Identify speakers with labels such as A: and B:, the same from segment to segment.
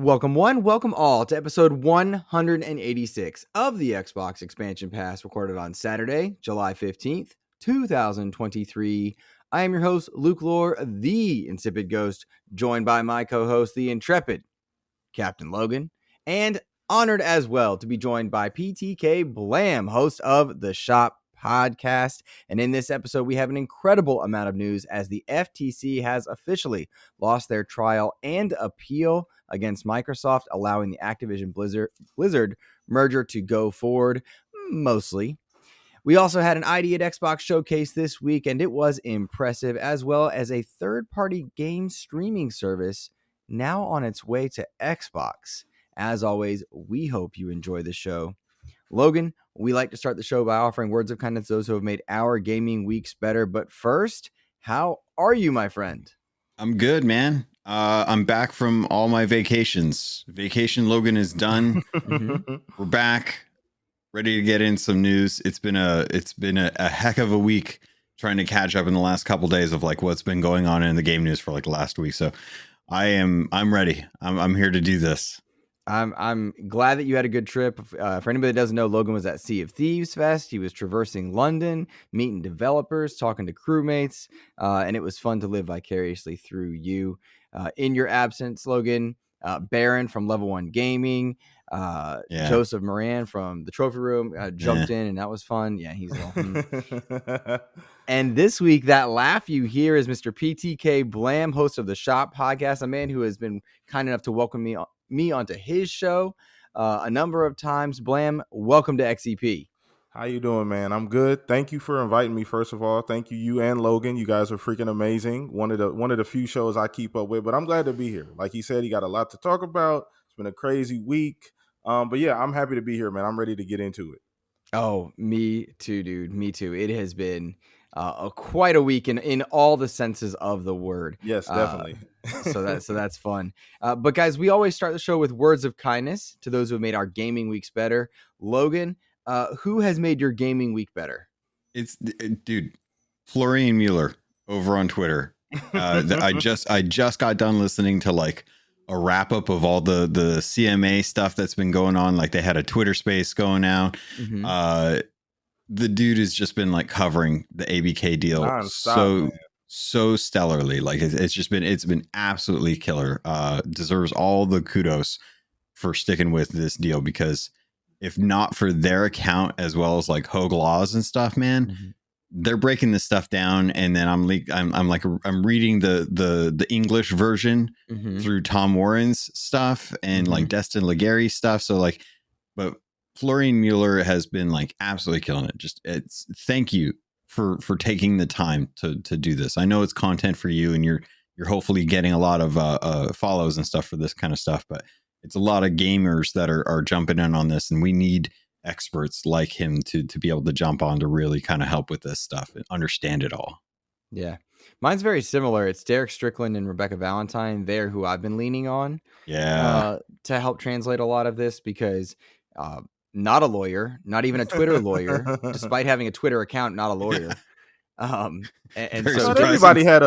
A: Welcome one, welcome all to episode 186 of the Xbox Expansion Pass, recorded on Saturday, July 15th, 2023. I am your host, Luke Lohr, the InsipidGhost, joined by my co-host, the intrepid Captain Logun, and honored as well to be joined by PTK Blam, host of the Shop podcast. And in this episode, we have an incredible amount of news as the FTC has officially lost their trial and appeal against Microsoft, allowing the Activision-Blizzard merger to go forward, mostly. We also had an IDXBOX Showcase this week, and it was impressive, as well as a third-party game streaming service now on its way to Xbox. As always, we hope you enjoy the show. Logan, we like to start the show by offering words of kindness to those who have made our gaming weeks better. But first, how are you, my friend?
B: I'm good, man. I'm back from all my vacations. Vacation Logan is done. We're back, ready to get in some news. It's been a heck of a week trying to catch up in the last couple days of like what's been going on in the game news for like last week. So I'm ready. I'm here to do this.
A: I'm glad that you had a good trip. For anybody that doesn't know, Logan was at Sea of Thieves Fest. He was traversing London, meeting developers, talking to crewmates, and it was fun to live vicariously through you. In your absence, Logan, Baron from Level 1 Gaming, Joseph Moran from the Trophy Room jumped in, and that was fun. Yeah, he's all. And this week, that laugh you hear is Mr. PTK Blam, host of the Shop podcast, a man who has been kind enough to welcome me onto his show a number of times. Blam, welcome to XEP.
C: How you doing, man? I'm good. Thank you for inviting me. First of all, thank you and Logan. You guys are freaking amazing. One of the few shows I keep up with, but I'm glad to be here. Like he said, he got a lot to talk about. It's been a crazy week, but yeah, I'm happy to be here, man. I'm ready to get into it.
A: Oh, me too, dude. Me too. It has been quite a week in all the senses of the word.
C: Yes, definitely.
A: So that's fun. But guys, we always start the show with words of kindness to those who have made our gaming weeks better. Logan, who has made your gaming week better?
B: It's dude, Florian Mueller over on Twitter. I just got done listening to like a wrap up of all the CMA stuff that's been going on. Like they had a Twitter space going out. Mm-hmm. The dude has just been like covering the ABK deal so stellarly. Like it's been absolutely killer. Deserves all the kudos for sticking with this deal, because if not for their account as well as like Hogue Laws and stuff, man, they're breaking this stuff down. And then I'm reading the English version through Tom Warren's stuff and like Destin Legary's stuff. So like, but Florian Mueller has been like absolutely killing it. Thank you for taking the time to do this. I know it's content for you, and you're hopefully getting a lot of follows and stuff for this kind of stuff, but it's a lot of gamers that are jumping in on this, and we need experts like him to be able to jump on to really kind of help with this stuff and understand it all.
A: Yeah. Mine's very similar. It's Derek Strickland and Rebecca Valentine there who I've been leaning on to help translate a lot of this, because not a lawyer, not even a Twitter lawyer, despite having a Twitter account, not a lawyer. And
C: so I thought everybody had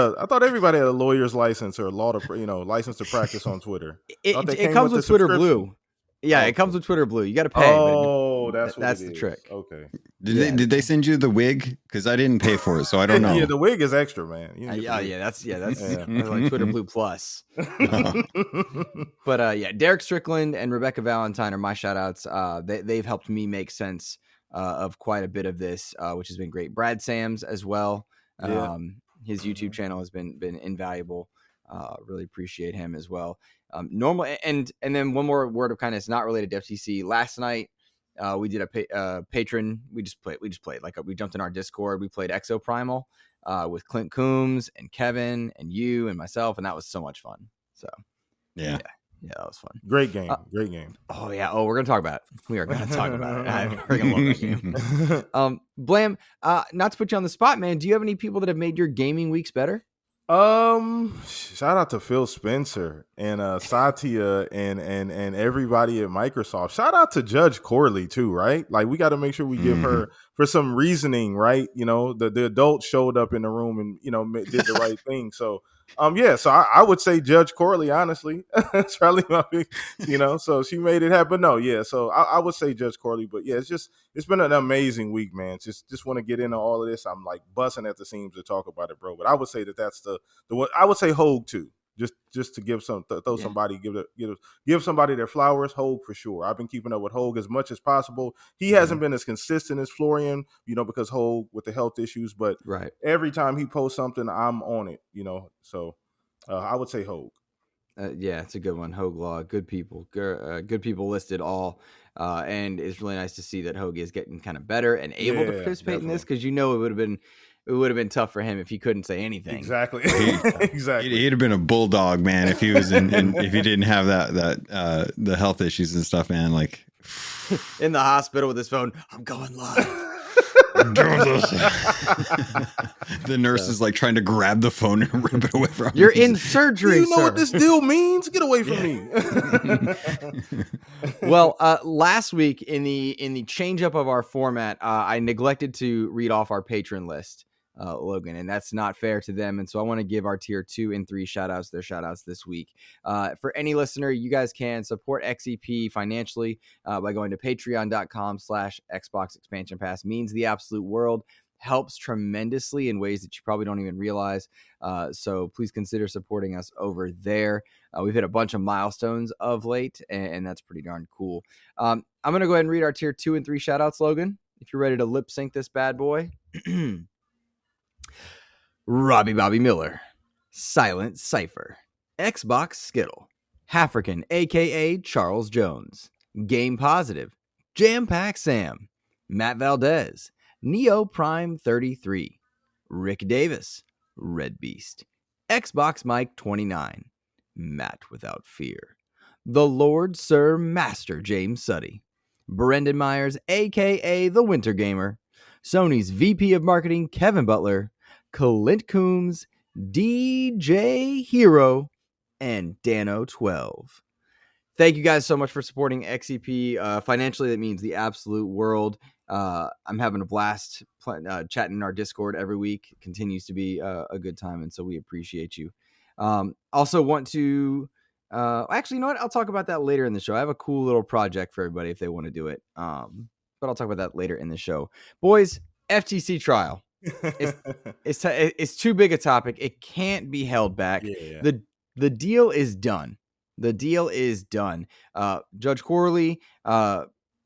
C: a lawyer's license or license to practice on Twitter.
A: It comes with Twitter Blue. Yeah, it comes with Twitter Blue. You got to pay.
C: Oh, that's the trick. Okay.
B: Did they send you the wig? Because I didn't pay for it, so I don't know.
C: Yeah, the wig is extra, man.
A: That's like Twitter Blue Plus. But Derek Strickland and Rebecca Valentine are my shout outs. They've helped me make sense of quite a bit of this, which has been great. Brad Sams as well. His YouTube channel has been invaluable. Really appreciate him as well. Normal and then one more word of kindness, not related to FTC. Last night we did a patron. We just played like we jumped in our Discord. We played Exoprimal with Clint Coombs and Kevin and you and myself, and that was so much fun. So yeah, that was fun.
C: Great game.
A: Oh yeah. Oh, we're gonna talk about it. We are gonna talk about it. We're gonna love that game. Blam, not to put you on the spot, man, do you have any people that have made your gaming weeks better?
C: Shout out to Phil Spencer and Satya and everybody at Microsoft. Shout out to Judge Corley too, right? Like we got to make sure we give her some reasoning, right? The adult showed up in the room and did the right thing. So so I would say Judge Corley, honestly. It's probably my big, so she made it happen. No, yeah. So I would say Judge Corley, but yeah, it's been an amazing week, man. Just want to get into all of this. I'm like busting at the seams to talk about it, bro. But I would say that's the one. I would say Hogue too. Just to give somebody give somebody their flowers. Hogue for sure. I've been keeping up with Hogue as much as possible. He hasn't been as consistent as Florian, because Hogue with the health issues, but
A: Right.
C: every time he posts something, I'm on it. So I would say Hogue.
A: Yeah, it's a good one. Hogue Law, good people, good people listed all, and it's really nice to see that Hogue is getting kind of better and able to participate in this, because it would have been tough for him if he couldn't say anything.
C: Exactly.
B: Exactly. He'd have been a bulldog, man, if he was if he didn't have that the health issues and stuff, man. Like
A: in the hospital with his phone, I'm going live.
B: The nurse is like trying to grab the phone and rip it away from him.
A: You're in surgery.
C: You know what this deal means? Get away from me.
A: Well, last week in the change up of our format, I neglected to read off our patron list, Logan, and that's not fair to them. And so I want to give our tier 2 and 3 their shout outs this week. For any listener, you guys can support XEP financially by going to patreon.com/Xbox Expansion Pass. Means the absolute world. Helps tremendously in ways that you probably don't even realize. So please consider supporting us over there. We've hit a bunch of milestones of late, and that's pretty darn cool. I'm going to go ahead and read our tier 2 and 3 shout outs, Logan, if you're ready to lip sync this bad boy. Robbie Bobby Miller, Silent Cypher, Xbox Skittle, Hafrican, aka Charles Jones, Game Positive, Jam Pack Sam, Matt Valdez, Neo Prime 33, Rick Davis, Red Beast, Xbox Mike 29, Matt Without Fear, The Lord Sir Master James Suddy, Brendan Myers, aka The Winter Gamer, Sony's VP of Marketing Kevin Butler, Clint Coombs, DJ Hero, and Dano12. Thank you guys so much for supporting XEP. Financially, that means the absolute world. I'm having a blast chatting in our Discord every week. It continues to be a good time, and so we appreciate you. Also want to... actually, you know what? I'll talk about that later in the show. I have a cool little project for everybody if they want to do it. But I'll talk about that later in the show. Boys, FTC trial. It's too big a topic. It can't be held back.
C: Yeah.
A: The deal is done. The deal is done. Judge Corley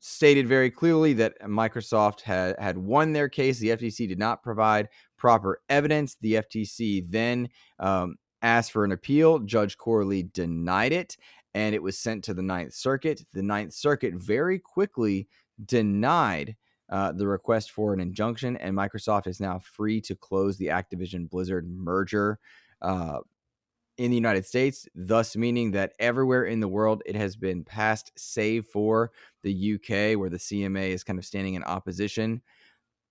A: stated very clearly that Microsoft had won their case. The FTC did not provide proper evidence. The FTC then asked for an appeal. Judge Corley denied it, and it was sent to the Ninth Circuit. The Ninth Circuit very quickly denied the request for an injunction, and Microsoft is now free to close the Activision-Blizzard merger in the United States, thus meaning that everywhere in the world it has been passed, save for the UK, where the CMA is kind of standing in opposition.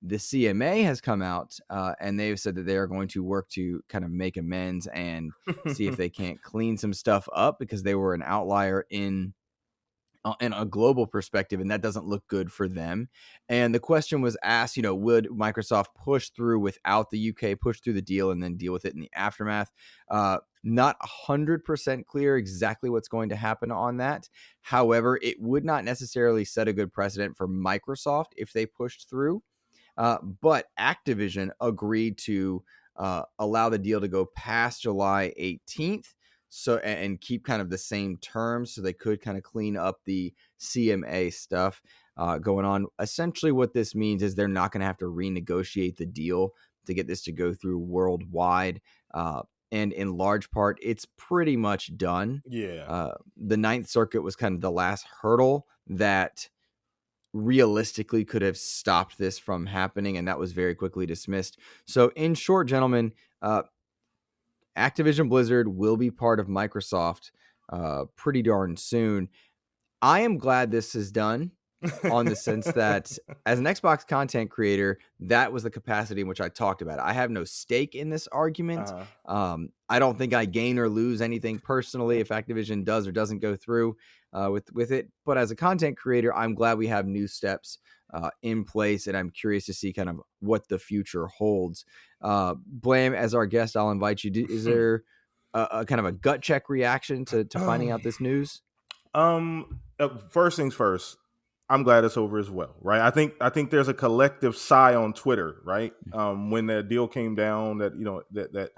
A: The CMA has come out and they've said that they are going to work to kind of make amends and see if they can't clean some stuff up, because they were an outlier in a global perspective, and that doesn't look good for them. And the question was asked, would Microsoft push through without the UK, push through the deal, and then deal with it in the aftermath? Not 100% clear exactly what's going to happen on that. However, it would not necessarily set a good precedent for Microsoft if they pushed through. But Activision agreed to allow the deal to go past July 18th. So, and keep kind of the same terms, so they could kind of clean up the CMA stuff going on. Essentially, what this means is they're not going to have to renegotiate the deal to get this to go through worldwide. And in large part, it's pretty much done.
C: Yeah.
A: The Ninth Circuit was kind of the last hurdle that realistically could have stopped this from happening, and that was very quickly dismissed. So, in short, gentlemen, Activision Blizzard will be part of Microsoft pretty darn soon. I am glad this is done, on the sense that as an Xbox content creator, that was the capacity in which I talked about it. I have no stake in this argument. I don't think I gain or lose anything personally if Activision does or doesn't go through with it. But as a content creator, I'm glad we have new steps in place, and I'm curious to see kind of what the future holds. Blam, as our guest, I'll invite you. Is there a kind of a gut check reaction to finding out this news?
C: First things first, I'm glad it's over as well, right? I think there's a collective sigh on Twitter, right? When the deal came down, that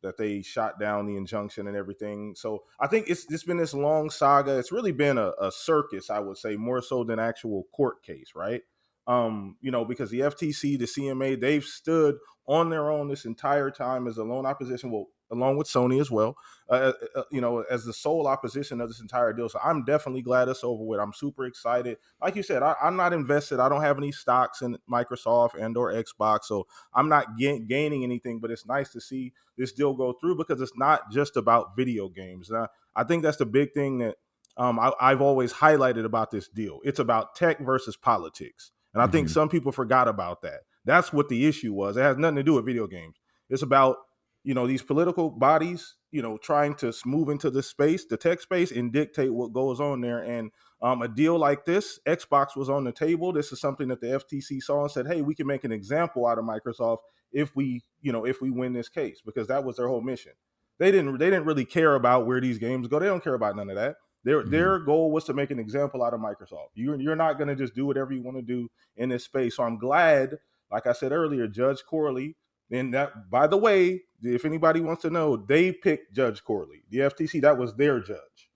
C: that they shot down the injunction and everything. So I think it's been this long saga. It's really been a circus, I would say, more so than actual court case, right? Because the FTC, the CMA, they've stood on their own this entire time as a lone opposition. Well, along with Sony as well, as the sole opposition of this entire deal. So I'm definitely glad it's over with. I'm super excited. Like you said, I'm not invested. I don't have any stocks in Microsoft and or Xbox, so I'm not gaining anything, but it's nice to see this deal go through because it's not just about video games. And I think that's the big thing that I've always highlighted about this deal. It's about tech versus politics. And I think some people forgot about that. That's what the issue was. It has nothing to do with video games. It's about these political bodies, trying to move into the space, the tech space, and dictate what goes on there. And a deal like this, Xbox was on the table. This is something that the FTC saw and said, hey, we can make an example out of Microsoft if we win this case, because that was their whole mission. They didn't really care about where these games go. They don't care about none of that. Their goal was to make an example out of Microsoft. You're not going to just do whatever you want to do in this space. So I'm glad, like I said earlier, Judge Corley. And that, by the way, if anybody wants to know, they picked Judge Corley. The FTC, that was their judge.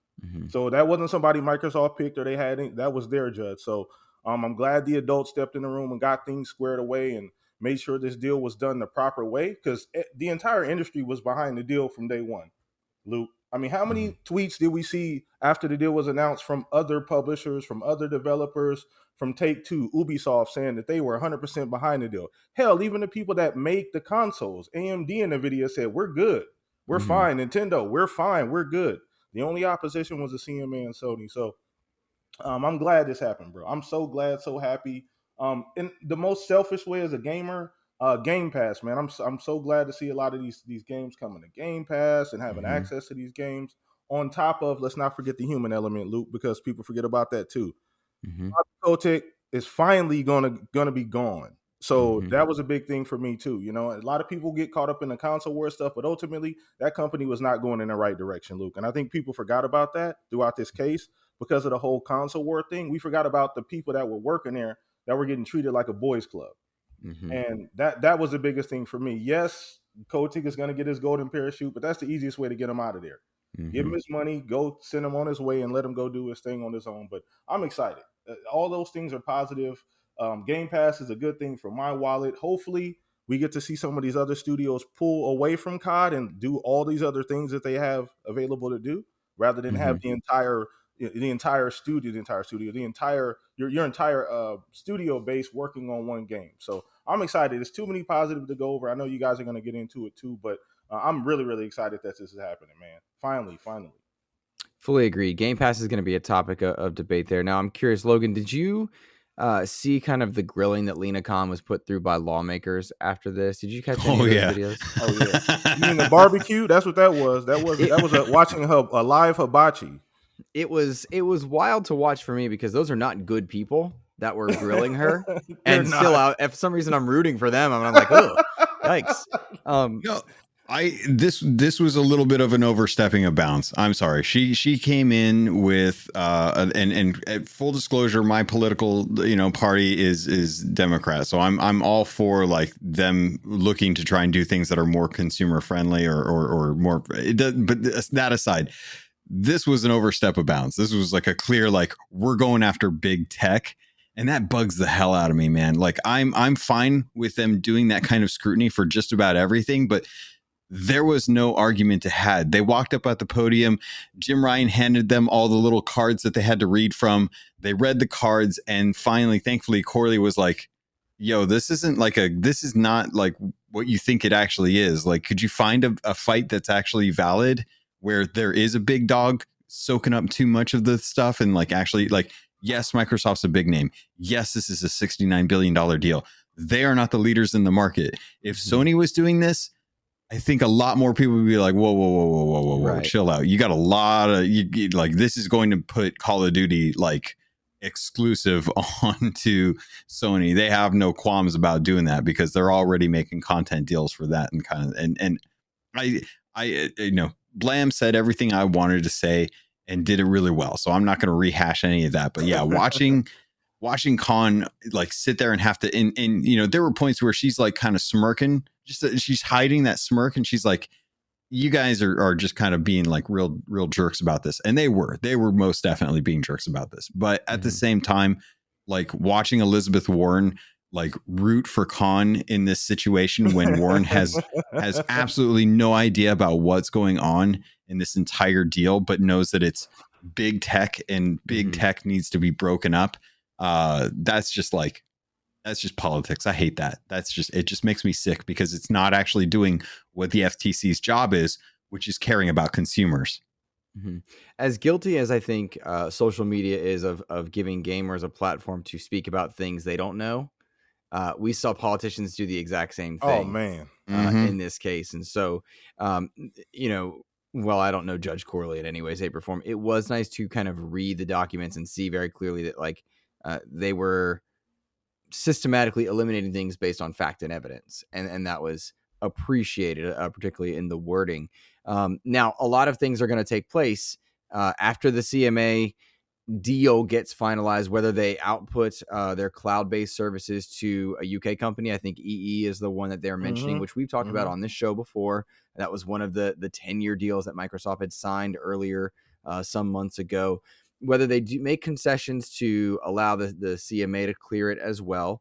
C: So that wasn't somebody Microsoft picked or they had. That was their judge. So I'm glad the adults stepped in the room and got things squared away and made sure this deal was done the proper way, because the entire industry was behind the deal from day one, Luke. I mean, how many tweets did we see after the deal was announced from other publishers, from other developers, from Take-Two, Ubisoft, saying that they were 100% behind the deal? Hell, even the people that make the consoles, AMD and NVIDIA, said, we're good. We're fine. Nintendo, we're fine. We're good. The only opposition was the CMA and Sony. So I'm glad this happened, bro. I'm so glad, so happy. In the most selfish way as a gamer, Game Pass, man. I'm so glad to see a lot of these games coming to Game Pass and having access to these games. On top of, let's not forget the human element, Luke, because people forget about that too. Kotick is finally gonna be gone. So that was a big thing for me too. A lot of people get caught up in the console war stuff, but ultimately that company was not going in the right direction, Luke. And I think people forgot about that throughout this case because of the whole console war thing. We forgot about the people that were working there that were getting treated like a boys club. And that was the biggest thing for me. Yes, Kotick is going to get his golden parachute, but that's the easiest way to get him out of there. Give him his money, go send him on his way, and let him go do his thing on his own. But I'm excited. All those things are positive. Game Pass is a good thing for my wallet. Hopefully, we get to see some of these other studios pull away from COD and do all these other things that they have available to do, rather than have your entire studio base working on one game. So I'm excited. There's too many positives to go over. I know you guys are going to get into it too, but I'm really, really excited that this is happening, man. Finally.
A: Fully agree. Game Pass is going to be a topic of debate there. Now, I'm curious, Logan, did you see kind of the grilling that Lena Khan was put through by lawmakers after this? Did you catch any of those videos?
C: Oh yeah. You mean the barbecue? That's what that was. That was watching a live hibachi.
A: It was wild to watch for me because those are not good people that were grilling her. And
C: not.
A: Still out. For some reason, I'm rooting for them. And I'm like, oh, yikes.
B: No, this was a little bit of an overstepping of bounds. I'm sorry. She came in with and full disclosure, my political party is Democrat, so I'm all for like them looking to try and do things that are more consumer friendly or more. But that aside, this was an overstep of bounds. This was like a clear like we're going after big tech. And that bugs the hell out of me, man. Like I'm fine with them doing that kind of scrutiny for just about everything, but there was no argument to had. They walked up at the podium. Jim Ryan handed them all the little cards that they had to read from. They read the cards, and finally, thankfully, Corley was like, "Yo, this is not like what you think it actually is. Like, could you find a fight that's actually valid where there is a big dog soaking up too much of the stuff and like actually like." Yes, Microsoft's a big name. Yes, this is a $69 billion deal. They are not the leaders in the market. If Sony was doing this, I think a lot more people would be like, whoa,
A: right.
B: Chill out. You got a lot of, like, this is going to put Call of Duty, like, exclusive onto Sony. They have no qualms about doing that because they're already making content deals for that and and I Blam said everything I wanted to say and did it really well. So I'm not going to rehash any of that. But yeah, watching Khan like sit there and have to and there were points where she's like kind of smirking, just she's hiding that smirk, and she's like, you guys are just kind of being like real jerks about this. And they were most definitely being jerks about this. But at the same time, like watching Elizabeth Warren like root for Khan in this situation when Warren has absolutely no idea about what's going on in this entire deal, but knows that it's big tech and big tech needs to be broken up. That's just politics. I hate that. It just makes me sick because it's not actually doing what the FTC's job is, which is caring about consumers.
A: As guilty as I think social media is of giving gamers a platform to speak about things they don't know, we saw politicians do the exact same thing.
C: Oh man,
A: in this case, and so well, I don't know Judge Corley in any way, shape, or form. It was nice to kind of read the documents and see very clearly that like they were systematically eliminating things based on fact and evidence, and that was appreciated, particularly in the wording. Now, a lot of things are going to take place after the CMA deal gets finalized, whether they output their cloud-based services to a UK company. I think EE is the one that they're mentioning, which we've talked about on this show before. That was one of the 10-year deals that Microsoft had signed earlier some months ago. Whether they do make concessions to allow the CMA to clear it as well.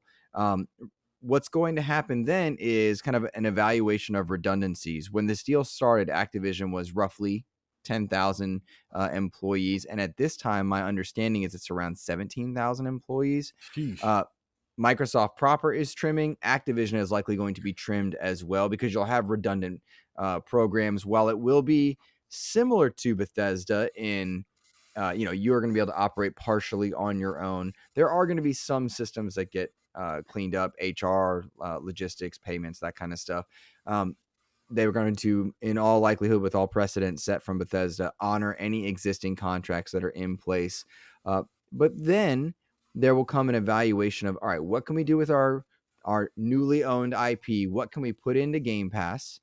A: What's going to happen then is kind of an evaluation of redundancies. When this deal started, Activision was roughly 10,000 employees. And at this time, my understanding is it's around 17,000 employees. Microsoft proper is trimming. Activision is likely going to be trimmed as well because you'll have redundant programs. While it will be similar to Bethesda in, you're going to be able to operate partially on your own, there are going to be some systems that get cleaned up, HR, logistics, payments, that kind of stuff. They were going to, in all likelihood, with all precedent set from Bethesda, honor any existing contracts that are in place. But then there will come an evaluation of, all right, what can we do with our newly owned IP? What can we put into Game Pass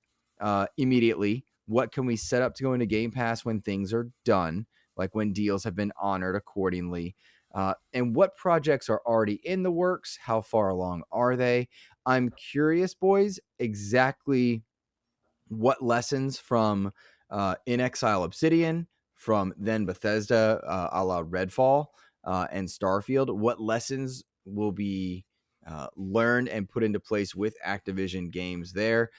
A: immediately? What can we set up to go into Game Pass when things are done, like when deals have been honored accordingly? And what projects are already in the works? How far along are they? I'm curious, boys, exactly what lessons from In Exile Obsidian, from then Bethesda, a la Redfall and Starfield, what lessons will be learned and put into place with Activision games there.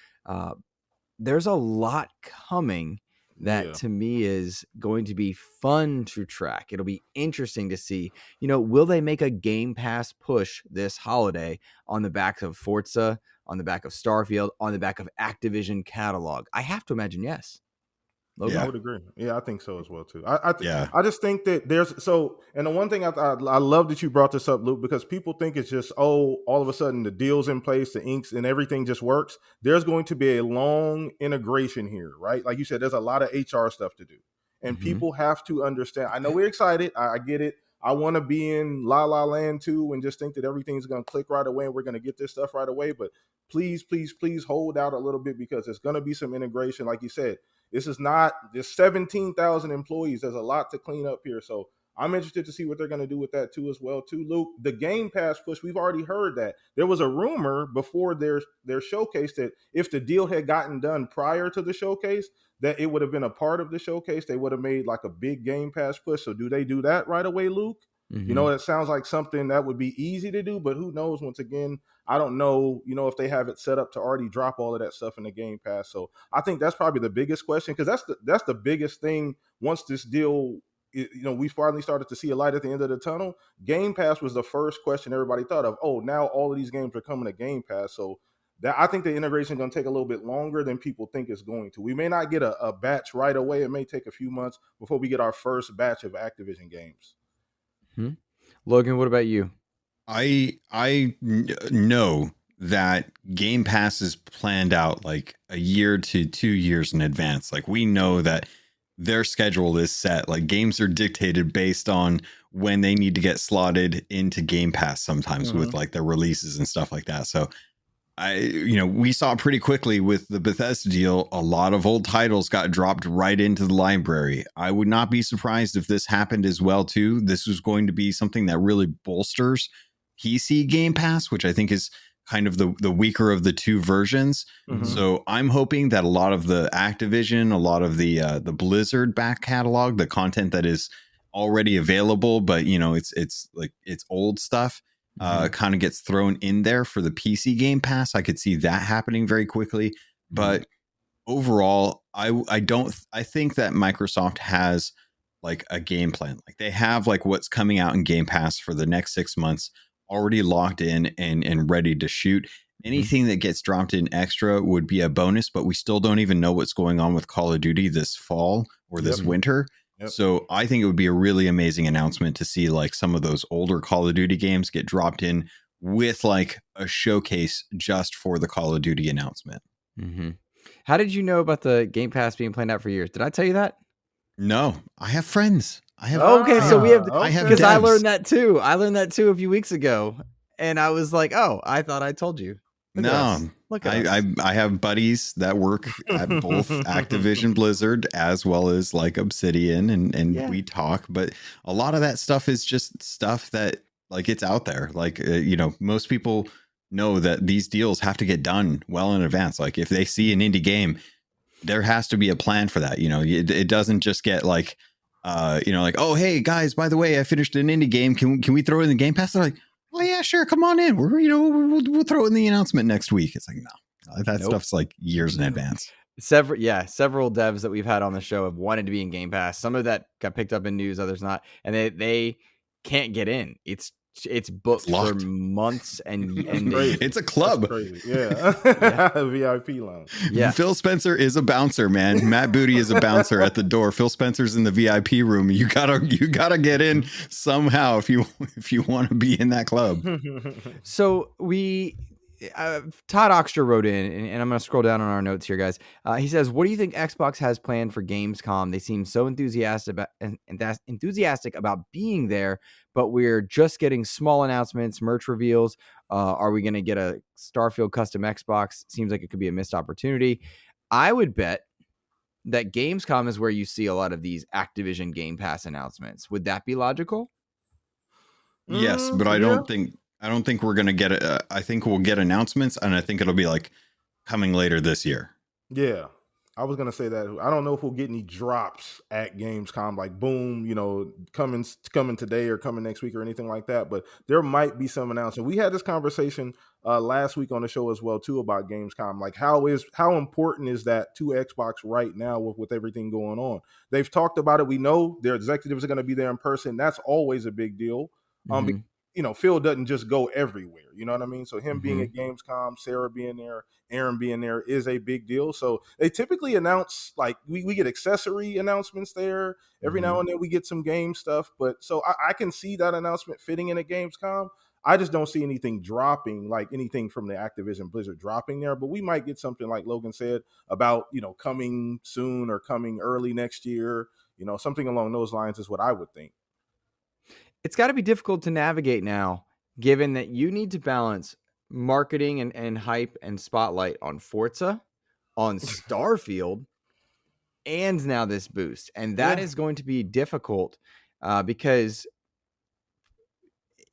A: There's a lot coming that to me is going to be fun to track. It'll be interesting to see, will they make a Game Pass push this holiday on the back of Forza, on the back of Starfield, on the back of Activision catalog? I have to imagine yes.
C: Logun? I would agree. Yeah, I think so as well too. I just think that and the one thing I love that you brought this up, Luke, because people think it's just, all of a sudden the deal's in place, the inks and everything just works. There's going to be a long integration here, right? Like you said, there's a lot of HR stuff to do, and people have to understand. I know we're excited. I get it. I want to be in La La Land too and just think that everything's going to click right away and we're going to get this stuff right away. But please, please, please hold out a little bit because there's going to be some integration. Like you said, there's 17,000 employees. There's a lot to clean up here. So I'm interested to see what they're going to do with that too as well too. Luke, the Game Pass push, we've already heard that. There was a rumor before their showcase that if the deal had gotten done prior to the showcase, that it would have been a part of the showcase. They would have made like a big Game Pass push. So do they do that right away, Luke? It sounds like something that would be easy to do, but who knows? Once again, I don't know, if they have it set up to already drop all of that stuff in the Game Pass. So I think that's probably the biggest question, because that's the biggest thing. Once this deal, we finally started to see a light at the end of the tunnel. Game Pass was the first question everybody thought of. Oh, now all of these games are coming to Game Pass. So that, I think the integration is going to take a little bit longer than people think it's going to. We may not get a batch right away. It may take a few months before we get our first batch of Activision games.
A: Logan, what about you?
B: I know that Game Pass is planned out like a year to 2 years in advance. Like we know that their schedule is set. Like games are dictated based on when they need to get slotted into Game Pass sometimes with like their releases and stuff like that. So we saw pretty quickly with the Bethesda deal, a lot of old titles got dropped right into the library. I would not be surprised if this happened as well too. This was going to be something that really bolsters PC Game Pass, which I think is kind of the weaker of the two versions. So I'm hoping that a lot of the Activision, a lot of the Blizzard back catalog, the content that is already available, but it's like it's old stuff, kind of gets thrown in there for the PC Game Pass. I could see that happening very quickly. But overall, I think that Microsoft has like a game plan. Like they have like what's coming out in Game Pass for the next 6 months already locked in and ready to shoot. Anything that gets dropped in extra would be a bonus, but we still don't even know what's going on with Call of Duty this fall or this winter. So I think it would be a really amazing announcement to see like some of those older Call of Duty games get dropped in with like a showcase just for the Call of Duty announcement.
A: How did you know about the Game Pass being planned out for years? Did I tell you that?
B: No, I have friends.
A: So we have, because I
B: devs.
A: learned that too. I learned that too a few weeks ago, and I was like, "Oh, I thought I told you." Look at us. Look at us.
B: I have buddies that work at both Activision Blizzard as well as like Obsidian, and we talk. But a lot of that stuff is just stuff that like it's out there. Like most people know that these deals have to get done well in advance. Like if they see an indie game, there has to be a plan for that. It doesn't just get like. Like, oh, hey guys, by the way, I finished an indie game. Can we throw it in the Game Pass? They're like, oh yeah, sure, come on in. We'll throw it in the announcement next week. It's like, no, that stuff's like years in advance.
A: Several devs that we've had on the show have wanted to be in Game Pass. Some of that got picked up in news, others not, and they can't get in. It's booked for months and
B: it's a club.
C: VIP lounge.
B: Phil Spencer is a bouncer, man. Matt Booty is a bouncer at the door. Phil Spencer's in the VIP room. You gotta get in somehow if you want to be in that club.
A: So Todd Oxter wrote in, and I'm going to scroll down on our notes here, guys. He says, "What do you think Xbox has planned for Gamescom? They seem so enthusiastic about being there, but we're just getting small announcements, merch reveals. Are we going to get a Starfield custom Xbox? Seems like it could be a missed opportunity. I would bet that Gamescom is where you see a lot of these Activision Game Pass announcements. Would that be logical?"
B: Yes, but I don't think we're going to get it. I think we'll get announcements, and I think it'll be like coming later this year.
C: Yeah, I was going to say that. I don't know if we'll get any drops at Gamescom, like boom, coming today or coming next week or anything like that. But there might be some announcement. We had this conversation last week on the show as well too about Gamescom. Like how important is that to Xbox right now with everything going on? They've talked about it. We know their executives are going to be there in person. That's always a big deal. Phil doesn't just go everywhere. You know what I mean? So him being at Gamescom, Sarah being there, Aaron being there is a big deal. So they typically announce, like we get accessory announcements there. Every now and then we get some game stuff. But so I can see that announcement fitting in at Gamescom. I just don't see anything dropping, like anything from the Activision Blizzard dropping there. But we might get something like Logan said about, coming soon or coming early next year. Something along those lines is what I would think.
A: It's got to be difficult to navigate now, given that you need to balance marketing and hype and spotlight on Forza, on Starfield, and now this boost. And that is going to be difficult because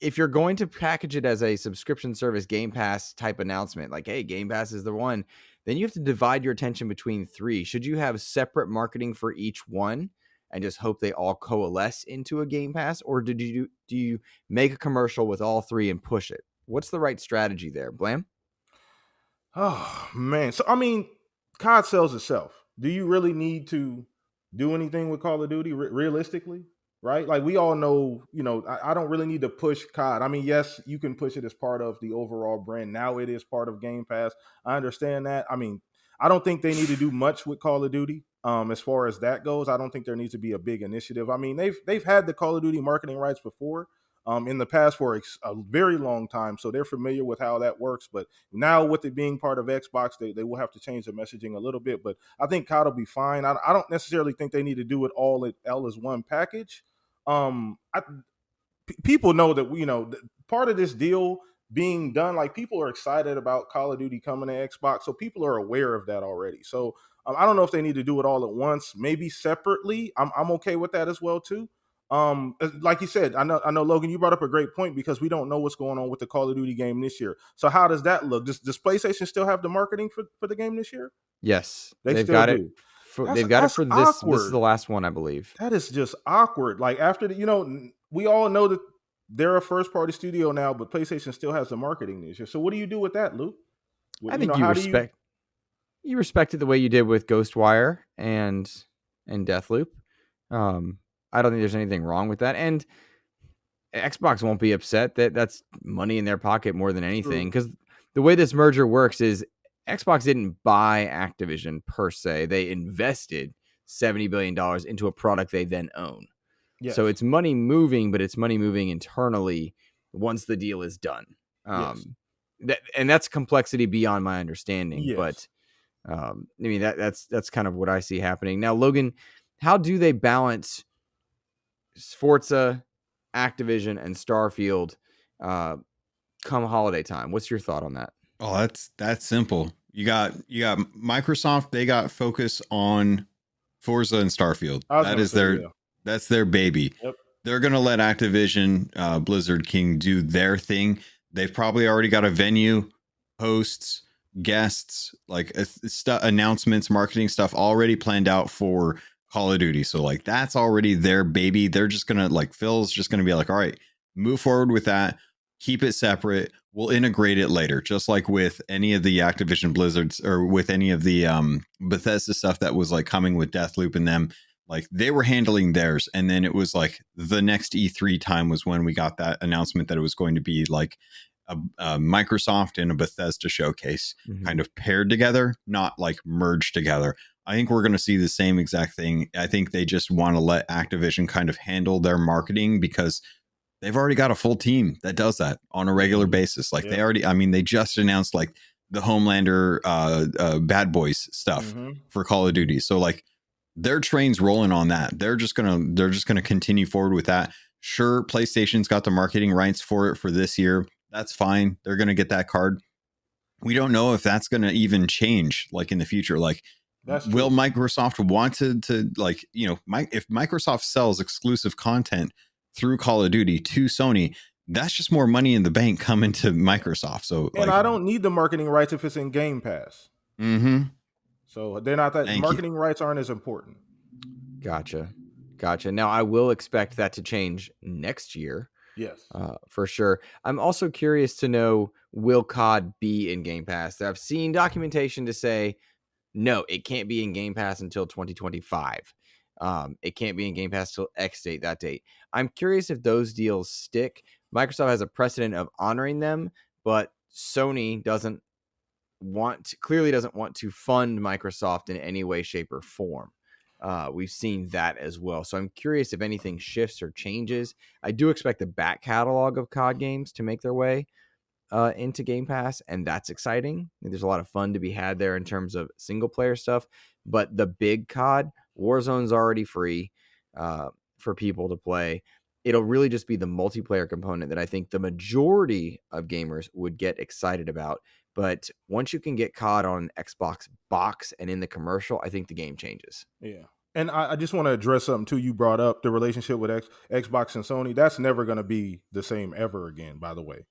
A: if you're going to package it as a subscription service Game Pass type announcement, like, hey, Game Pass is the one, then you have to divide your attention between three. Should you have separate marketing for each one and just hope they all coalesce into a Game Pass? Or do you make a commercial with all three and push it? What's the right strategy there, Blam?
C: Oh, man. So, I mean, COD sells itself. Do you really need to do anything with Call of Duty realistically? Right? Like we all know, I don't really need to push COD. I mean, yes, you can push it as part of the overall brand. Now it is part of Game Pass. I understand that. I mean, I don't think they need to do much with Call of Duty. As far as that goes, I don't think there needs to be a big initiative. I mean, they've had the Call of Duty marketing rights before. in the past for a very long time, so they're familiar with how that works. But now with it being part of Xbox, they will have to change the messaging a little bit. But I think COD will be fine. I don't necessarily think they need to do it all as one package. People know that part of this deal being done, like people are excited about Call of Duty coming to Xbox, so people are aware of that already. So I don't know if they need to do it all at once, maybe separately. I'm okay with that as well too. Like you said, I know Logan, you brought up a great point because we don't know what's going on with the Call of Duty game this year. So how does that look? Does PlayStation still have the marketing for the game this year?
A: Yes,
C: They
A: they've
C: still
A: got
C: do.
A: it. They've got it for this.
C: Awkward.
A: This is the last one, I believe.
C: That is just awkward. Like after we all know that they're a first party studio now, but PlayStation still has the marketing this year. So what do you do with that, Luke?
A: I think you respect it the way you did with Ghostwire and Deathloop. I don't think there's anything wrong with that. And Xbox won't be upset that's money in their pocket more than anything, because the way this merger works is Xbox didn't buy Activision per se. They invested $70 billion into a product they then own. Yes. So it's money moving, but it's money moving internally once the deal is done.
C: Yes.
A: That's complexity beyond my understanding.
C: Yes.
A: But I mean, that's kind of what I see happening. Now, Logan, how do they balance Forza, Activision, and Starfield come holiday time? What's your thought on that?
B: Oh, that's simple. You got Microsoft. They got focus on Forza and Starfield. That's their baby.
C: Yep.
B: They're gonna let Activision, Blizzard King do their thing. They've probably already got a venue, hosts, guests, like announcements, marketing stuff already planned out for Call of Duty. So like that's already their baby. They're just gonna Phil's just gonna be like, all right, move forward with that. Keep it separate. We'll integrate it later, just like with any of the Activision Blizzards or with any of the Bethesda stuff that was like coming with Deathloop and them. Like they were handling theirs, and then it was like the next E3 time was when we got that announcement that it was going to be like a Microsoft and a Bethesda showcase kind of paired together, not like merged together. I think we're going to see the same exact thing. I think they just want to let Activision kind of handle their marketing because they've already got a full team that does that on a regular basis. Like they just announced like the Homelander Bad Boys stuff for Call of Duty. So like their train's rolling on that. They're just gonna continue forward with that. Sure, PlayStation's got the marketing rights for it for this year. That's fine. They're gonna get that card. We don't know if that's gonna even change like in the future. Like, will Microsoft want to like, if Microsoft sells exclusive content through Call of Duty to Sony, that's just more money in the bank coming to Microsoft. So
C: and I don't need the marketing rights if it's in Game Pass. So they're not that marketing rights aren't as important.
A: Gotcha. Now I will expect that to change next year.
C: Yes.
A: For sure. I'm also curious to know, will COD be in Game Pass? I've seen documentation to say, no, it can't be in Game Pass until 2025. It can't be in Game Pass till X date, that date. I'm curious if those deals stick. Microsoft has a precedent of honoring them, but Sony clearly doesn't want to fund Microsoft in any way, shape, or form. We've seen that as well. So I'm curious if anything shifts or changes. I do expect the back catalog of COD games to make their way into Game Pass, and that's exciting. There's a lot of fun to be had there in terms of single player stuff. But the big COD, Warzone's already free for people to play. It'll really just be the multiplayer component that I think the majority of gamers would get excited about. But once you can get COD on Xbox box and in the commercial, I think the game changes.
C: Yeah. And I just want to address something too. You brought up the relationship with Xbox and Sony. That's never going to be the same ever again, by the way.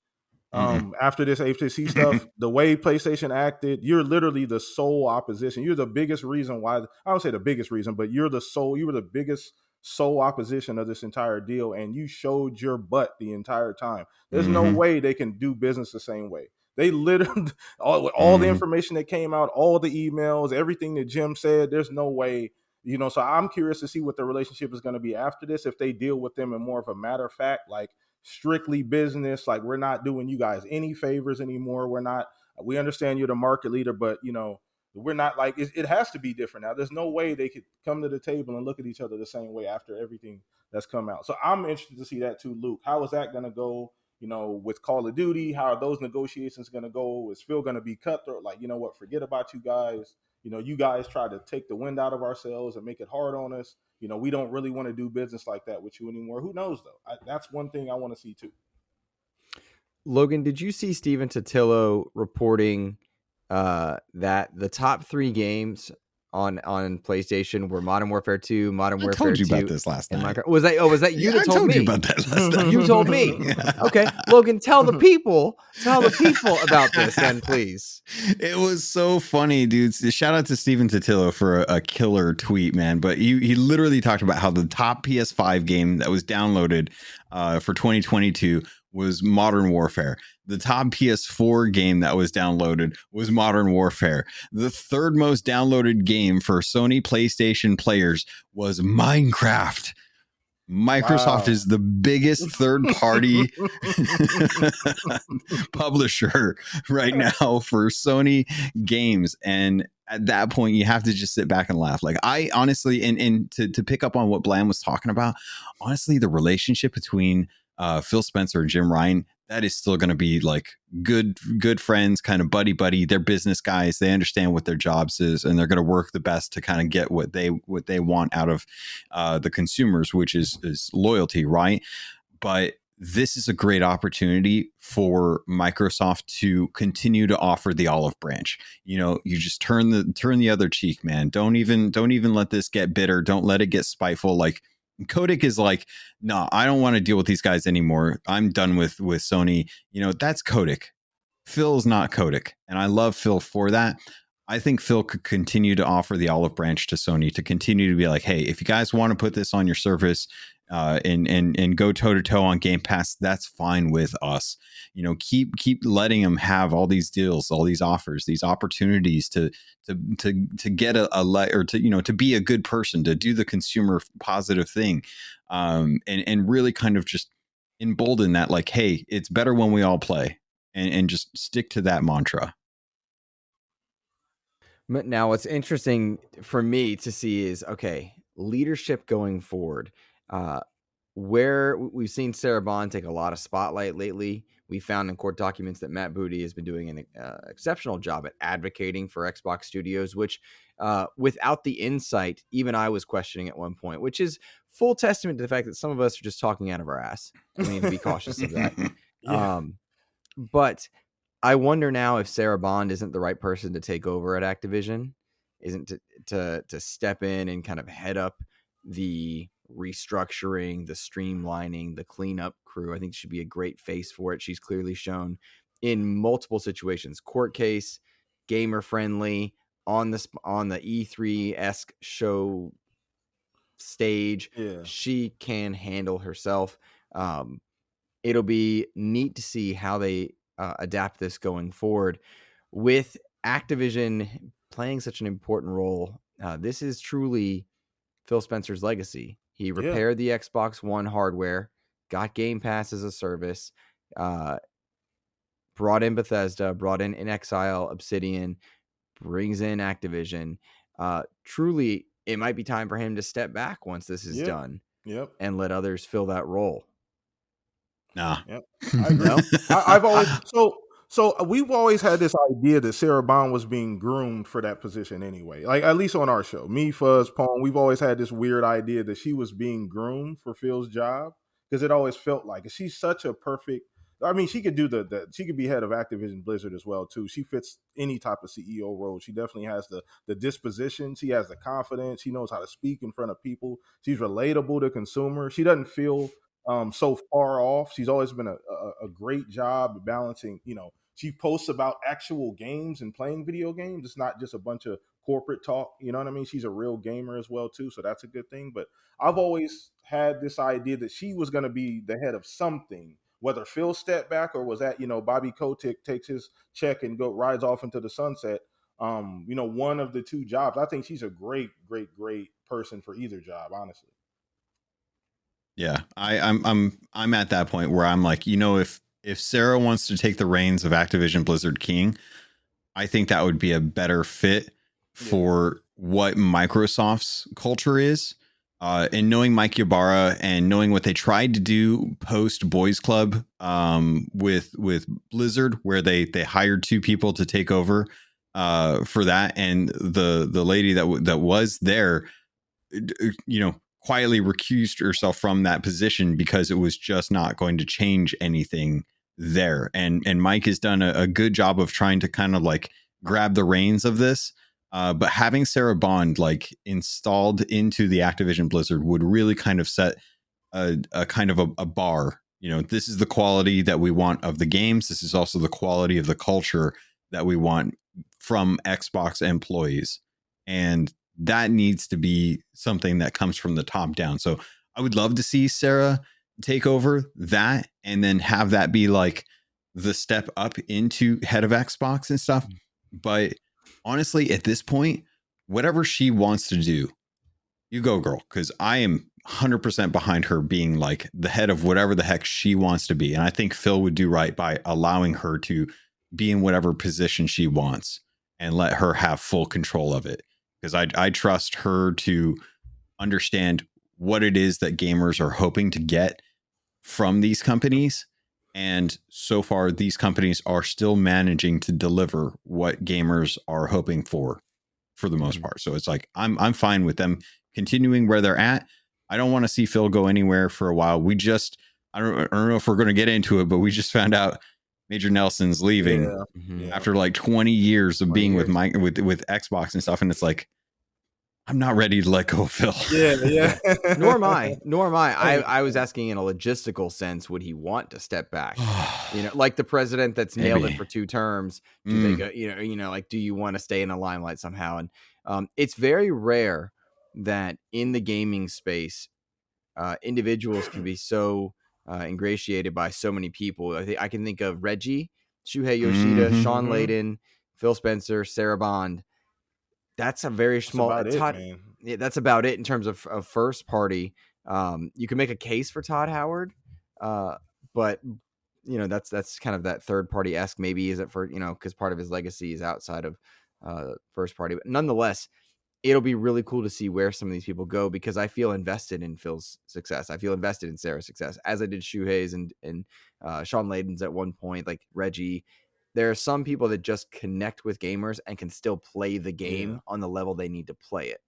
C: After this FTC stuff, the way PlayStation acted, you're literally the sole opposition. You're the biggest reason why, I don't say the biggest reason, but you were the biggest sole opposition of this entire deal. And you showed your butt the entire time. There's no way they can do business the same way. They literally, all the information that came out, all the emails, everything that Jim said, there's no way, so I'm curious to see what the relationship is going to be after this. If they deal with them in more of a matter of fact, like strictly business, like we're not doing you guys any favors anymore. We understand you're the market leader, but We're not like it has to be different now. There's no way they could come to the table and look at each other the same way after everything that's come out. So I'm interested to see that too, Luke. How is that going to go? With Call of Duty, how are those negotiations going to go? Is Phil going to be cutthroat? Like, you know what? Forget about you guys. You guys try to take the wind out of our sails and make it hard on us. We don't really want to do business like that with you anymore. Who knows though? That's one thing I want to see too.
A: Logan, did you see Steven Totillo reporting that the top 3 games on PlayStation were Modern Warfare 2, Modern Warfare 2.
B: I told you about this last night.
A: Minecraft. Was that you that told me?
B: I told you about that last night.
A: You told me. Okay, Logan, tell the people about this then, please.
B: It was so funny, dude. Shout out to Steven Totillo for a killer tweet, man. But he literally talked about how the top PS5 game that was downloaded for 2022 was Modern Warfare. The top PS4 game that was downloaded was Modern Warfare. The third most downloaded game for Sony PlayStation players was Minecraft. Microsoft is the biggest third-party publisher right now for Sony games. And at that point, you have to just sit back and laugh. Like, I honestly, and to pick up on what Blam was talking about, honestly, the relationship between Phil Spencer and Jim Ryan, that is still going to be like good friends, kind of buddy. They're business guys. They understand what their jobs is, and they're going to work the best to kind of get what they want out of the consumers, which is loyalty, right? But this is a great opportunity for Microsoft to continue to offer the olive branch. You just turn the other cheek, man. Don't even let this get bitter. Don't let it get spiteful. Like, Kotick is like, no, I don't want to deal with these guys anymore. I'm done with Sony. That's Kotick. Phil's not Kotick. And I love Phil for that. I think Phil could continue to offer the olive branch to Sony to continue to be like, hey, if you guys want to put this on your service and go toe to toe on Game Pass, that's fine with us. Keep letting them have all these deals, all these offers, these opportunities to get to be a good person, to do the consumer positive thing, and really kind of just embolden that, like, hey, it's better when we all play, and just stick to that mantra.
A: But now what's interesting for me to see is, okay, leadership going forward. Where we've seen Sarah Bond take a lot of spotlight lately. We found in court documents that Matt Booty has been doing an exceptional job at advocating for Xbox Studios, which without the insight, even I was questioning at one point, which is full testament to the fact that some of us are just talking out of our ass. We need to be cautious of that.
C: Yeah.
A: But I wonder now if Sarah Bond isn't the right person to take over at Activision, isn't to step in and kind of head up the restructuring, the streamlining, the cleanup crew. I think she should be a great face for it. She's clearly shown in multiple situations, court case, gamer friendly, on the E3-esque show stage.
C: Yeah.
A: She can handle herself. It'll be neat to see how they adapt this going forward. With Activision playing such an important role, this is truly Phil Spencer's legacy. He repaired the Xbox One hardware, got Game Pass as a service, brought in Bethesda, brought in Exile, Obsidian, brings in Activision. Truly, it might be time for him to step back once this is done.
C: Yep.
A: And let others fill that role.
B: Nah.
C: Yep. I agree. I've always so we've always had this idea that Sarah Bond was being groomed for that position anyway. Like, at least on our show, me, Fuzz, Pong, we've always had this weird idea that she was being groomed for Phil's job, because it always felt like she's such a perfect. I mean, she could do she could be head of Activision-Blizzard as well too. She fits any type of CEO role. She definitely has the disposition. She has the confidence. She knows how to speak in front of people. She's relatable to consumers. She doesn't feel so far off. She's always been a great job balancing. She posts about actual games and playing video games. It's not just a bunch of corporate talk. You know what I mean? She's a real gamer as well too, so that's a good thing. But I've always had this idea that she was going to be the head of something. Whether Phil stepped back or was that Bobby Kotick takes his check and rides off into the sunset. One of the two jobs. I think she's a great person for either job, honestly.
B: Yeah, I'm at that point where I'm like, if Sarah wants to take the reins of Activision Blizzard King, I think that would be a better fit for what Microsoft's culture is. And knowing Mike Ybarra and knowing what they tried to do post Boys Club with Blizzard, where they hired 2 people to take over for that, and the lady that was there, quietly recused herself from that position because it was just not going to change anything there. And Mike has done a good job of trying to kind of like grab the reins of this. But having Sarah Bond like installed into the Activision Blizzard would really kind of set a kind of a bar. This is the quality that we want of the games. This is also the quality of the culture that we want from Xbox employees. And that needs to be something that comes from the top down. So I would love to see Sarah take over that and then have that be like the step up into head of Xbox and stuff. But honestly, at this point, whatever she wants to do, you go, girl, because I am 100% behind her being like the head of whatever the heck she wants to be. And I think Phil would do right by allowing her to be in whatever position she wants and let her have full control of it. Because I trust her to understand what it is that gamers are hoping to get from these companies. And so far, these companies are still managing to deliver what gamers are hoping for the most part. So it's like, I'm fine with them continuing where they're at. I don't want to see Phil go anywhere for a while. I don't know if we're going to get into it, but we just found out Major Nelson's leaving after like 20 years of being with Mike with Xbox and stuff. And it's like, I'm not ready to let go of Phil.
C: Yeah.
A: Nor am I. I was asking in a logistical sense, would he want to step back? Like the president that's nailed it for 2 terms. Do they go, like, do you want to stay in the limelight somehow? And it's very rare that in the gaming space, individuals can be so ingratiated by so many people. I can think of Reggie, Shuhei Yoshida, Sean Layden, Phil Spencer, Sarah Bond. That's a very small. That's about it in terms of first party. You can make a case for Todd Howard, but that's kind of that third party esque. Maybe is it for because part of his legacy is outside of first party, but nonetheless, it'll be really cool to see where some of these people go because I feel invested in Phil's success. I feel invested in Sarah's success, as I did Shuhei's and Sean Layden's at one point, like Reggie. There are some people that just connect with gamers and can still play the game on the level they need to play it.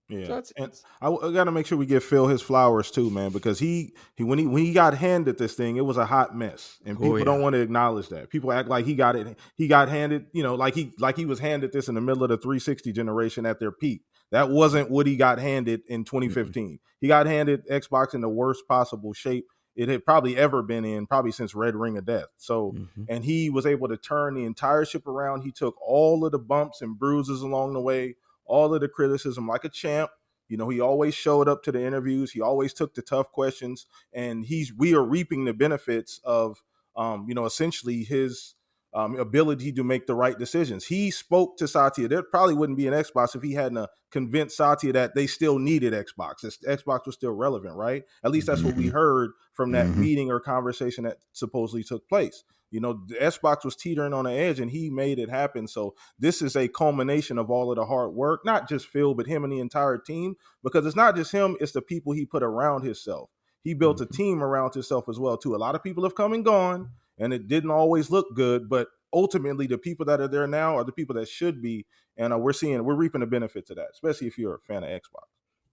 C: So and I got to make sure we give Phil his flowers too, man, because he when he got handed this thing, it was a hot mess, and people don't want to acknowledge that. People act like he got handed, like he was handed this in the middle of the 360 generation at their peak. That wasn't what he got handed in 2015. He got handed Xbox in the worst possible shape it had probably ever been in, probably since Red Ring of Death. So, and he was able to turn the entire ship around. He took all of the bumps and bruises along the way, all of the criticism like a champ. He always showed up to the interviews. He always took the tough questions, and we are reaping the benefits of, essentially his ability to make the right decisions. He spoke to Satya. There probably wouldn't be an Xbox if he hadn't convinced Satya that they still needed Xbox. Xbox was still relevant, right? At least that's what we heard from that meeting or conversation that supposedly took place. The Xbox was teetering on the edge, and he made it happen. So this is a culmination of all of the hard work, not just Phil, but him and the entire team, because it's not just him, it's the people he put around himself. He built a team around himself as well, too. A lot of people have come and gone, and it didn't always look good, but ultimately the people that are there now are the people that should be, and we're reaping the benefits of that, especially if you're a fan of Xbox.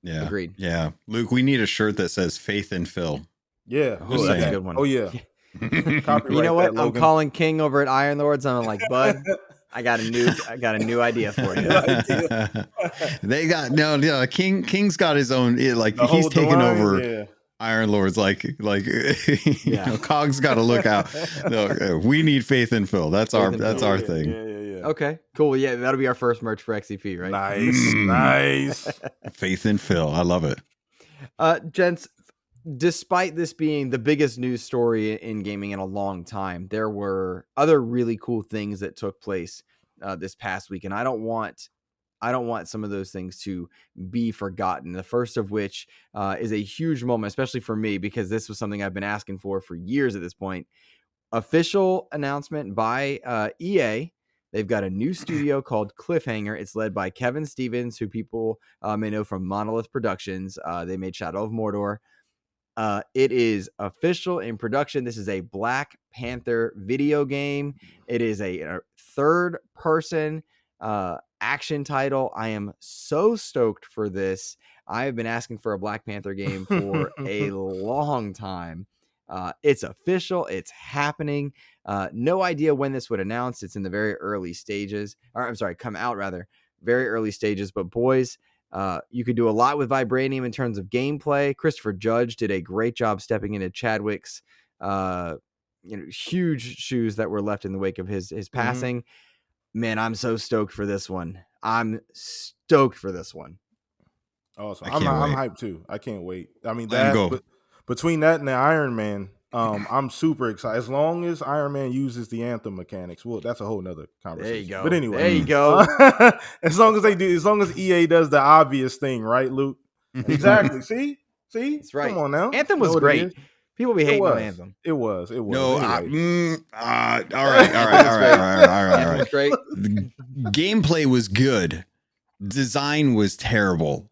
B: Yeah,
A: agreed.
B: Yeah, Luke, we need a shirt that says "Faith in Phil."
C: Yeah,
A: that's a good one.
C: Oh yeah.
A: You know what? I'm calling King over at Iron Lords. I'm like, bud, I got a new idea for you.
B: They got King's got his own. He's taking over. Yeah. Iron Lords, Cog's got to look out. No, we need Faith in Phil. That's our thing.
C: Yeah.
A: Okay, cool. Yeah, that'll be our first merch for XCP, right?
C: Nice.
B: Faith in Phil. I love it.
A: Gents, despite this being the biggest news story in gaming in a long time, there were other really cool things that took place this past week, and I don't want some of those things to be forgotten. The first of which is a huge moment, especially for me, because this was something I've been asking for years at this point. Official announcement by EA They've got a new studio called Cliffhanger. It's led by Kevin Stevens, who people may know from Monolith Productions. They made Shadow of Mordor. It is official in production. This is a Black Panther video game. It is a third-person action title. I am so stoked for this. I have been asking for a Black Panther game for a long time. It's official. It's happening. No idea when this would announce. It's in the very early stages. Or I'm sorry, come out rather. Very early stages. But boys, you could do a lot with Vibranium in terms of gameplay. Christopher Judge did a great job stepping into Chadwick's huge shoes that were left in the wake of his passing. Man, I'm so stoked for this one. I'm stoked for this one.
C: Awesome. I'm hyped too. I can't wait. I mean, between that and the Iron Man, I'm super excited. As long as Iron Man uses the Anthem mechanics, well, that's a whole nother conversation.
A: There you go.
C: But anyway,
A: there you go.
C: As long as EA does the obvious thing, right, Luke? Exactly. See,
A: that's right.
C: Come on now.
A: Anthem was great. People be hating on Anthem.
C: It was.
B: No,
C: anyway.
B: all right.
A: Great.
B: The gameplay was good. Design was terrible.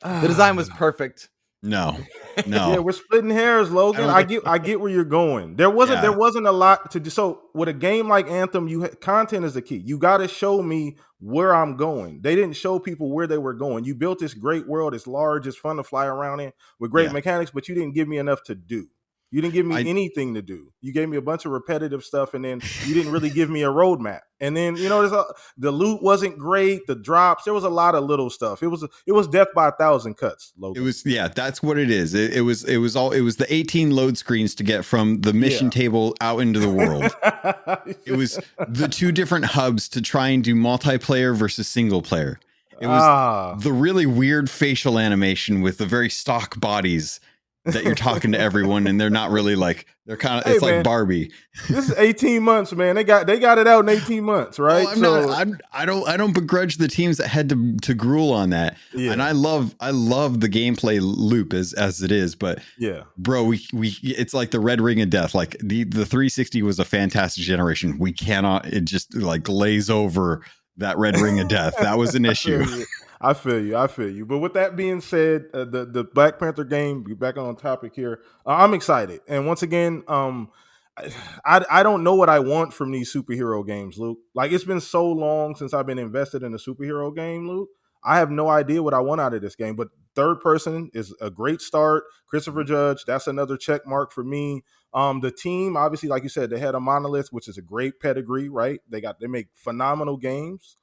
A: The design was perfect.
B: No.
C: Yeah, we're splitting hairs, Logan. I get where you're going. There wasn't a lot to do. So with a game like Anthem, content is the key. You got to show me where I'm going. They didn't show people where they were going. You built this great world. It's large. It's fun to fly around in with great mechanics, but you didn't give me enough to do. You didn't give me anything to do. You gave me a bunch of repetitive stuff, and then you didn't really give me a roadmap. And then the loot wasn't great. The drops, there was a lot of little stuff. It was death by 1,000 cuts. Logan.
B: It was that's what it is. It was the 18 load screens to get from the mission table out into the world. It was the 2 different hubs to try and do multiplayer versus single player. It was the really weird facial animation with the very stock bodies that you're talking to everyone and they're not really they're kind of it's like Barbie.
C: This is 18 months, man. They got it out in 18 months, right?
B: I don't begrudge the teams that had to gruel on that. Yeah. And I love the gameplay loop as it is, but bro, we it's like the red ring of death. Like the 360 was a fantastic generation. We cannot just glaze over that red ring of death. That was an issue.
C: I feel you. But with that being said, the Black Panther game, be back on topic here. I'm excited. And once again, I don't know what I want from these superhero games, Luke. It's been so long since I've been invested in a superhero game, Luke. I have no idea what I want out of this game. But third person is a great start. Christopher Judge, that's another check mark for me. The team, obviously, like you said, they had a Monolith, which is a great pedigree, right? They make phenomenal games.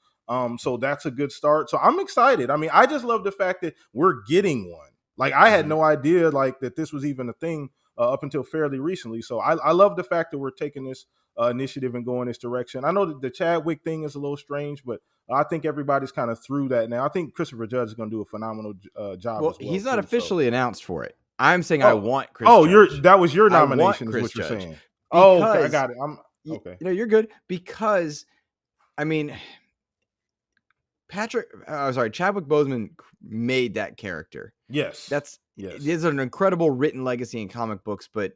C: So that's a good start. So I'm excited. I mean, I just love the fact that we're getting one. I had no idea that this was even a thing up until fairly recently. So I love the fact that we're taking this initiative and going this direction. I know that the Chadwick thing is a little strange, but I think everybody's kind of through that now. I think Christopher Judge is going to do a phenomenal job.
A: Well,
C: as well
A: he's not officially announced for it. I'm saying I want Chris. Judge.
C: That was your nomination, is what you're saying. Okay, I got it. Okay.
A: You're good because, I mean, Chadwick Boseman made that character.
C: Yes.
A: It is an incredible written legacy in comic books, but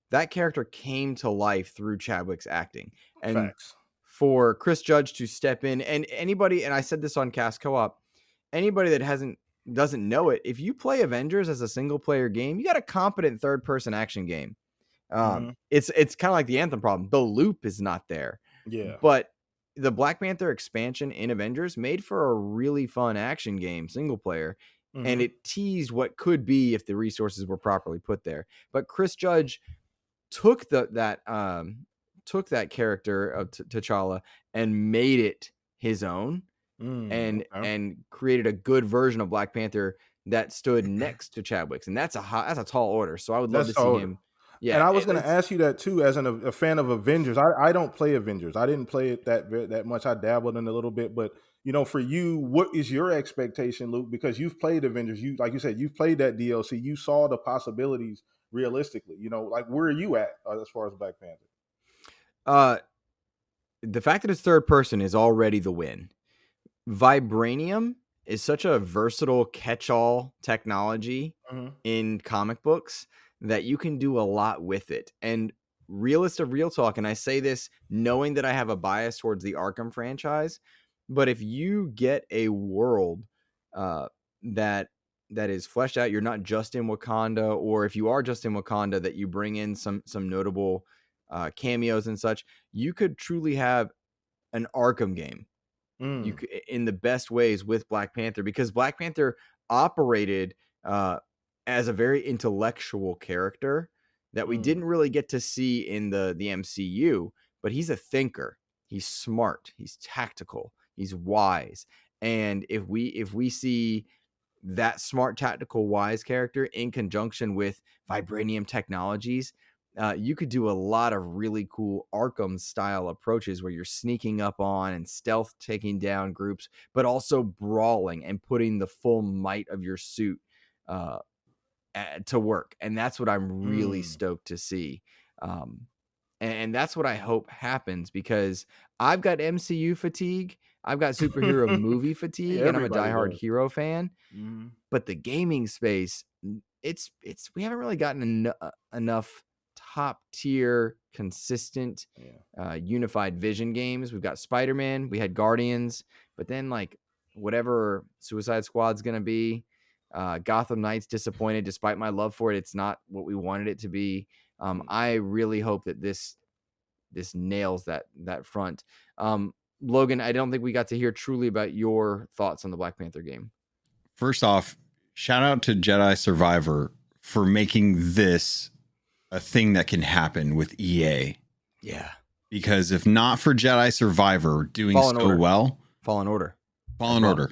A: that character came to life through Chadwick's acting. And
C: Facts.
A: For Chris Judge to step in, and anybody, and I said this on Cast Co-op, anybody that doesn't know it, if you play Avengers as a single player game, you got a competent third person action game. It's kind of like the Anthem problem. The loop is not there.
C: Yeah.
A: But the Black Panther expansion in Avengers made for a really fun action game, single player, and it teased what could be if the resources were properly put there. But Chris Judge took that character of T'Challa and made it his own, and created a good version of Black Panther that stood next to Chadwick's, and that's a tall order. So I would love to see him. Yeah,
C: and I was going to ask you that too, as a fan of Avengers. I don't play Avengers. I didn't play it that much. I dabbled in a little bit, but for you, what is your expectation, Luke? Because you've played Avengers. Like you said, you've played that DLC. You saw the possibilities realistically. Where are you at as far as Black Panther?
A: The fact that it's third person is already the win. Vibranium is such a versatile catch-all technology in comic books that you can do a lot with it. And realest of real talk, and I say this knowing that I have a bias towards the Arkham franchise, but if you get a world that is fleshed out, you're not just in Wakanda, or if you are just in Wakanda, that you bring in some notable cameos and such, you could truly have an Arkham game. You could, in the best ways, with Black Panther, because Black Panther operated as a very intellectual character that we didn't really get to see in the MCU, but he's a thinker. He's smart. He's tactical. He's wise. And if we see that smart, tactical, wise character in conjunction with vibranium technologies, you could do a lot of really cool Arkham style approaches where you're sneaking up on and stealth taking down groups, but also brawling and putting the full might of your suit to work. And that's what I'm really stoked to see. And that's what I hope happens, because I've got MCU fatigue. I've got superhero movie fatigue, and I'm a diehard hero fan. But the gaming space, it's we haven't really gotten enough top tier, consistent, unified vision games. We've got Spider-Man, we had Guardians, but then like whatever Suicide Squad's gonna be, Gotham Knights, disappointed despite my love for it. It's not what we wanted it to be. I really hope that this nails that front. Logan, I don't think we got to hear truly about your thoughts on the Black Panther game.
B: First off, shout out to Jedi Survivor for making this a thing that can happen with EA.
A: Yeah.
B: Because if not for Jedi Survivor doing
A: Fallen
B: so
A: Order.
B: well.
A: Fallen Order.
C: Fallen Order.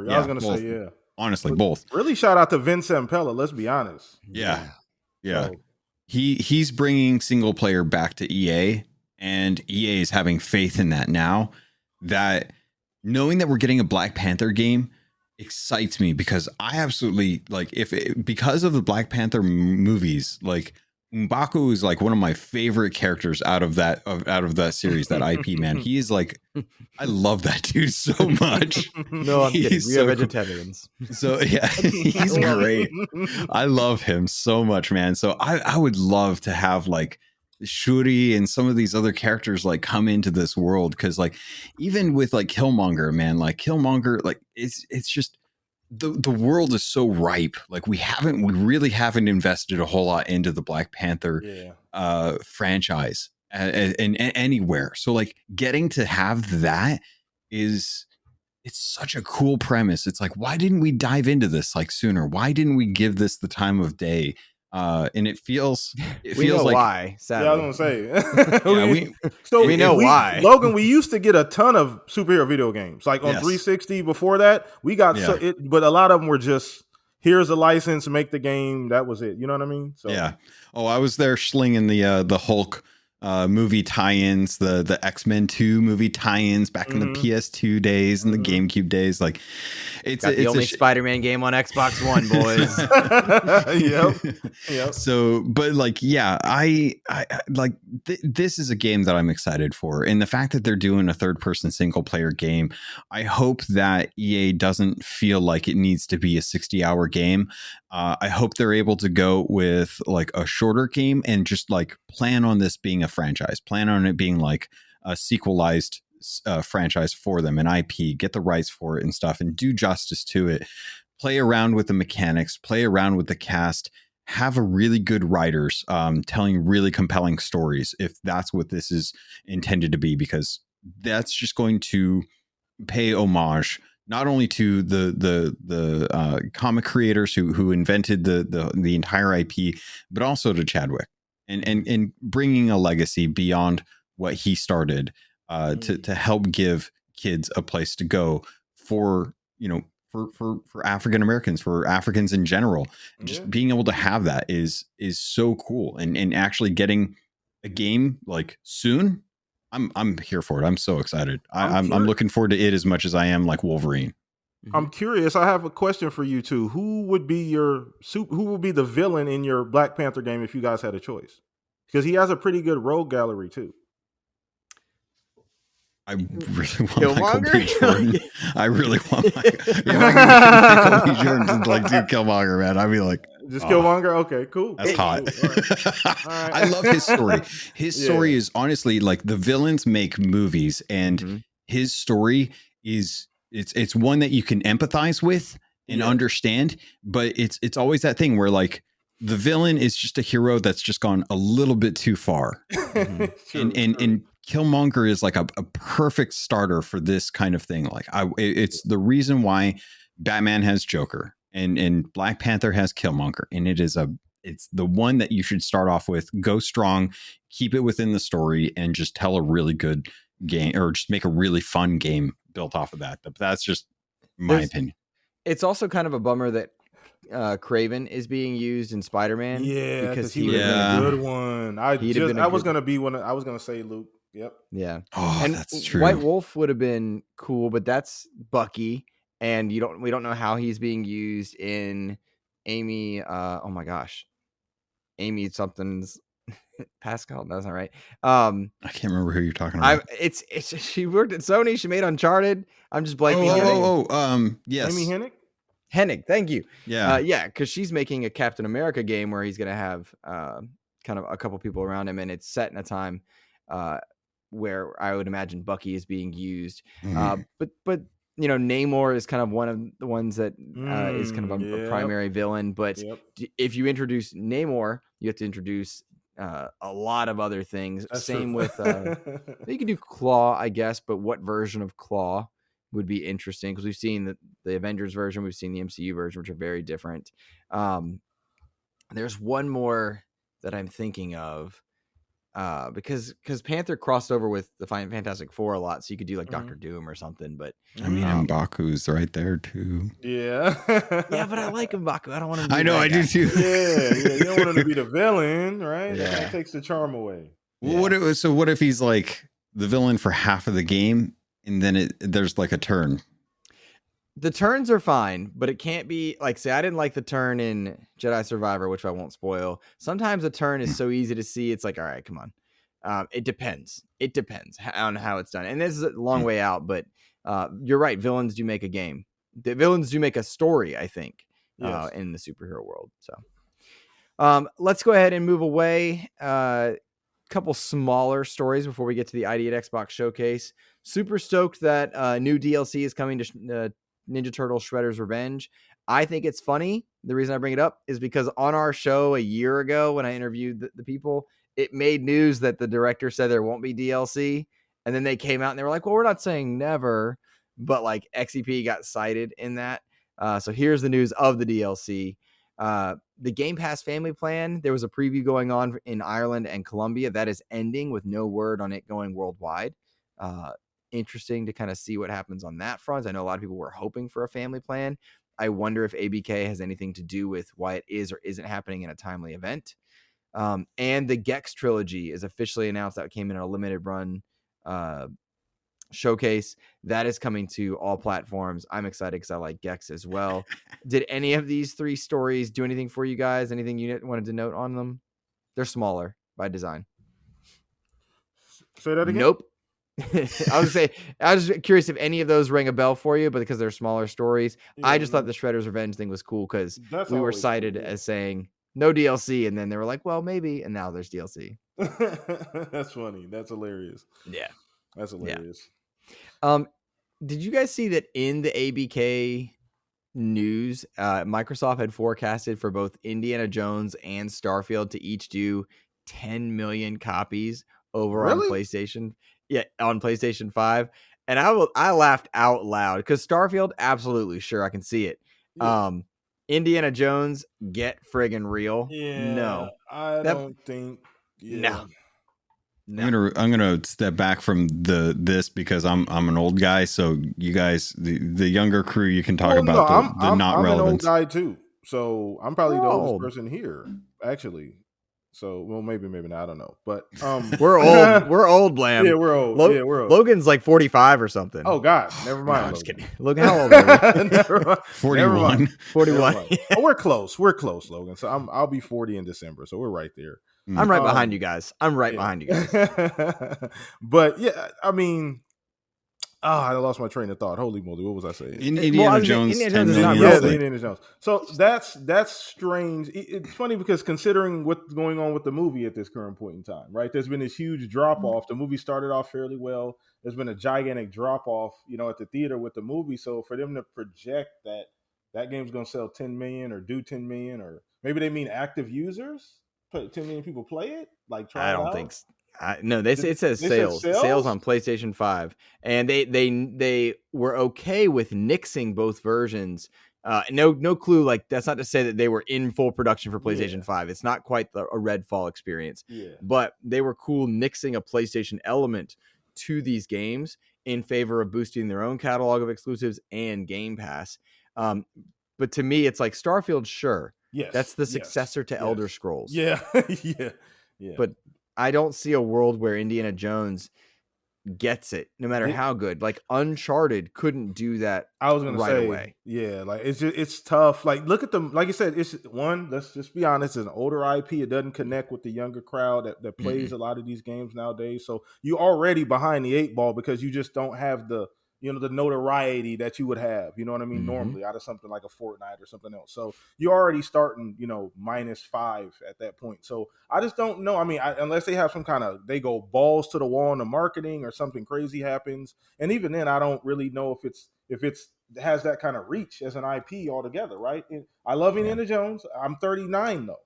C: I was going to say, yeah.
B: Honestly, both.
C: Really shout out to Vince Zampella, let's be honest.
B: Yeah.
C: So,
B: He's bringing single player back to EA, and EA is having faith in that now. That knowing that we're getting a Black Panther game excites me, because I absolutely because of the Black Panther movies, like M'Baku is like one of my favorite characters out of that series, that IP, man. He is like, I love that dude so much.
A: No, I'm kidding. We are vegetarians.
B: So yeah, he's great. I love him so much, man. So I would love to have like Shuri and some of these other characters like come into this world, because like even with like Killmonger, man, like Killmonger, like it's just the world is so ripe. Like we really haven't invested a whole lot into the Black Panther franchise in anywhere. So like getting to have that it's such a cool premise. It's like, why didn't we dive into this like sooner? Why didn't we give this the time of day? And it feels like
A: why. Sadly.
C: Yeah, I was gonna say.
A: We know why.
C: Logan, we used to get a ton of superhero video games, like on 360. Before that, we got but a lot of them were just, here's a license, make the game. That was it. You know what I mean? So
B: yeah. Oh, I was there slinging the Hulk movie tie-ins, the X-Men 2 movie tie-ins back in the PS2 days and the GameCube days. Like it's
A: the only Spider-Man game on Xbox One, boys.
C: Yep.
B: So, but like, yeah, I like this is a game that I'm excited for, and the fact that they're doing a third-person single-player game, I hope that EA doesn't feel like it needs to be a 60-hour game. I hope they're able to go with like a shorter game and just like plan on this being a franchise, plan on it being like a sequelized franchise for them, an IP, get the rights for it and stuff, and do justice to it. Play around with the mechanics, play around with the cast, have a really good writers telling really compelling stories, if that's what this is intended to be, because that's just going to pay homage not only to the comic creators who invented the entire IP, but also to Chadwick and bringing a legacy beyond what he started to help give kids a place to go for African Americans, for Africans in general. Just being able to have that is so cool, and actually getting a game like soon. I'm here for it. I'm so excited. I'm looking forward to it as much as I am like Wolverine.
C: I'm curious. I have a question for you too. Who would be the villain in your Black Panther game if you guys had a choice? Because he has a pretty good rogue gallery too.
B: I really want Michael B. Jordan. I really want Michael B. Jordan to like do Killmonger, man. I'd be like,
C: Just Killmonger? Okay, cool.
B: That's hot.
C: Cool. All right.
B: I love his story. His story
C: Yeah.
B: is honestly like the villains make movies, and his story is it's one that you can empathize with and understand, but it's always that thing where like the villain is just a hero that's just gone a little bit too far. And Killmonger is like a perfect starter for this kind of thing. Like it's the reason why Batman has Joker and Black Panther has Killmonger, and it's the one that you should start off with. Go strong, keep it within the story, and just tell a really good game, or just make a really fun game built off of that. But that's just my opinion.
A: It's also kind of a bummer that Kraven is being used in Spider-Man.
C: Yeah,
A: because
C: he would have been a good one. I was gonna say Luke. Yep.
A: Yeah.
B: Oh,
A: and
B: that's true.
A: White Wolf would have been cool, but that's Bucky, and we don't know how he's being used in Amy. Oh my gosh, Amy something's Pascal. That's not right.
B: I can't remember who you're talking about.
A: It's she worked at Sony. She made Uncharted. I'm just blanking.
B: Yes.
C: Amy
A: Hennig. Thank you.
B: Yeah.
A: Yeah, because she's making a Captain America game where he's gonna have kind of a couple people around him, and it's set in a time where I would imagine Bucky is being used. But Namor is kind of one of the ones that is kind of a primary villain. But if you introduce Namor, you have to introduce a lot of other things.
C: That's
A: Same
C: true.
A: with you can do Claw, I guess, but what version of Claw would be interesting? Because we've seen the Avengers version, we've seen the MCU version, which are very different. There's one more that I'm thinking of. Because Panther crossed over with the Fantastic Four a lot, so you could do like Doctor Doom or something. But
B: I mean, M'Baku's right there too.
C: Yeah,
A: but I like M'Baku. I don't want him to be
B: I know, I do too.
C: Yeah, you don't want him to be the villain, right?
A: Yeah.
C: That takes the charm away.
B: What if he's like the villain for half of the game, and then there's like a turn?
A: The turns are fine, but it can't be like, say, I didn't like the turn in Jedi Survivor, which I won't spoil. Sometimes a turn is so easy to see. It's like, all right, come on. It depends. It depends on how it's done. And this is a long way out, but you're right. Villains do make a game. The villains do make a story, I think, in the superhero world. So let's go ahead and move away. Couple smaller stories before we get to the ID@Xbox Showcase. Super stoked that new DLC is coming to Ninja Turtles Shredder's Revenge. I think it's funny. The reason I bring it up is because on our show a year ago when I interviewed the people, it made news that the director said there won't be DLC. And then they came out and they were like, well, we're not saying never, but like XEP got cited in that. So here's the news of the DLC. The Game Pass Family Plan, there was a preview going on in Ireland and Colombia. That is ending with no word on it going worldwide. Interesting to kind of see what happens on that front. I know a lot of people were hoping for a family plan. I wonder if ABK has anything to do with why it is or isn't happening in a timely event. And the Gex trilogy is officially announced. That came in a limited run showcase. That is coming to all platforms. I'm excited because I like Gex as well. Did any of these three stories do anything for you guys? Anything you wanted to note on them? They're smaller by design.
C: Say that again?
A: Nope. I was curious if any of those rang a bell for you, but because they're smaller stories, I just thought the Shredder's Revenge thing was cool because we were cited as saying no DLC, and then they were like, well, maybe, and now there's DLC.
C: That's funny. That's hilarious.
A: Yeah.
C: That's hilarious.
A: Yeah. Did you guys see that in the ABK news, Microsoft had forecasted for both Indiana Jones and Starfield to each do 10 million copies over on PlayStation? Yeah, on PlayStation 5. And I laughed out loud because Starfield, absolutely, sure, I can see it. Yeah. Indiana Jones, get friggin' real.
C: Yeah,
A: no,
C: I don't think. Yeah.
A: No.
B: I'm gonna step back from this because I'm an old guy. So you guys, the younger crew, you can talk about the not relevant.
C: I'm an old guy too, so I'm probably the oldest person here, actually. So, well, maybe not. I don't know. But
A: we're old. We're old, Blam.
C: Yeah, we're old. We're old.
A: Logan's like 45 or something.
C: Oh God, never mind.
A: No, I'm just kidding. Logan, how old are you?
B: 41.
A: 41.
C: Oh, we're close. We're close, Logan. So I'll be 40 in December. So we're right there.
A: I'm right behind you guys. Behind you guys.
C: But yeah, I mean, I lost my train of thought. Holy moly, what was I saying?
B: Indiana Jones.
A: Indiana
B: 10
A: Jones is
B: million.
A: not
C: Yeah,
A: relevant.
C: the Indiana Jones. So that's strange. It's funny because considering what's going on with the movie at this current point in time, right? There's been this huge drop off. The movie started off fairly well. There's been a gigantic drop off, at the theater with the movie. So for them to project that game's going to sell 10 million or do 10 million, or maybe they mean active users, 10 million people play it, like try
A: I
C: it
A: don't
C: out.
A: think. No, it says
C: They said
A: sales.
C: sales?
A: Sales on PlayStation 5, and they were okay with nixing both versions. No clue. Like, that's not to say that they were in full production for PlayStation 5. It's not quite a Redfall experience.
C: Yeah.
A: But they were cool nixing a PlayStation element to these games in favor of boosting their own catalog of exclusives and Game Pass. But to me, it's like Starfield. Sure,
C: Yes.
A: that's the successor to Elder Scrolls.
C: Yeah. Yeah.
A: But I don't see a world where Indiana Jones gets it, no matter how good. Like, Uncharted couldn't do that.
C: I was gonna say,
A: away.
C: yeah, like it's tough. Like, look at them. Like you said, it's one. Let's just be honest. It's an older IP. It doesn't connect with the younger crowd that plays a lot of these games nowadays. So you already behind the 8 ball because you just don't have the the notoriety that you would have. You know what I mean? Normally out of something like a Fortnite or something else. So you're already starting, -5 at that point. So I just don't know. I mean, unless they have some kind of, they go balls to the wall in the marketing or something crazy happens. And even then, I don't really know if it has that kind of reach as an IP altogether, right? I love Indiana Jones. I'm 39 though.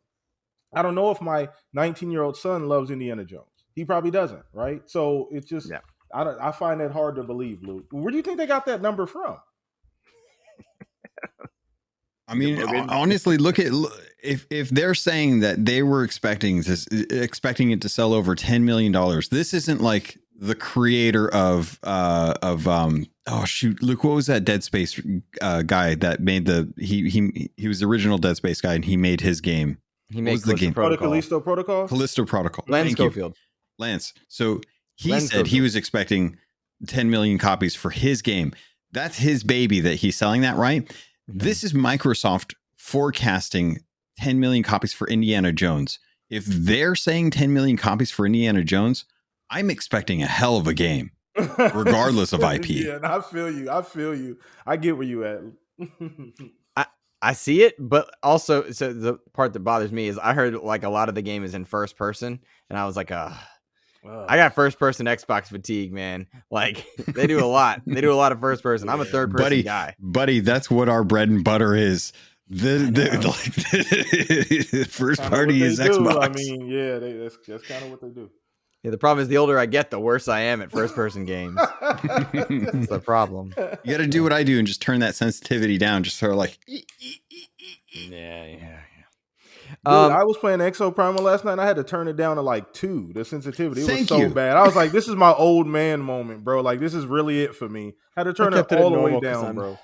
C: I don't know if my 19-year-old son loves Indiana Jones. He probably doesn't, right? So it's just, I find that hard to believe, Luke. Where do you think they got that number from?
B: I mean, honestly, look at if they're saying that they were expecting it to sell over $10 million. This isn't like the creator of Luke, what was that Dead Space guy that made he was the original Dead Space guy and he made his game.
A: He made Callisto Protocol.
B: Callisto Protocol.
A: Lance Schofield.
B: Lance. So he said he was expecting 10 million copies for his game. That's his baby that he's selling that, right? This is Microsoft forecasting 10 million copies for Indiana Jones. If they're saying 10 million copies for Indiana Jones, I'm expecting a hell of a game, regardless of IP.
C: Yeah, and I feel you. I get where you at.
A: I see it, but also, so the part that bothers me is I heard like a lot of the game is in first person, and I was like, I got first person Xbox fatigue, man. Like, they do a lot. They do a lot of first person. I'm a third person guy.
B: Buddy, that's what our bread and butter is. The first party is Xbox.
C: I mean, yeah, that's kind of what they do.
A: Yeah, the problem is the older I get, the worse I am at first person games. That's the problem.
B: You got to do what I do and just turn that sensitivity down. Just sort of like,
A: yeah.
C: Dude, I was playing Exoprimal last night and I had to turn it down to like 2. The sensitivity, it was so bad. I was like, this is my old man moment, bro. Like, this is really it for me. I had to turn it all the way down, bro.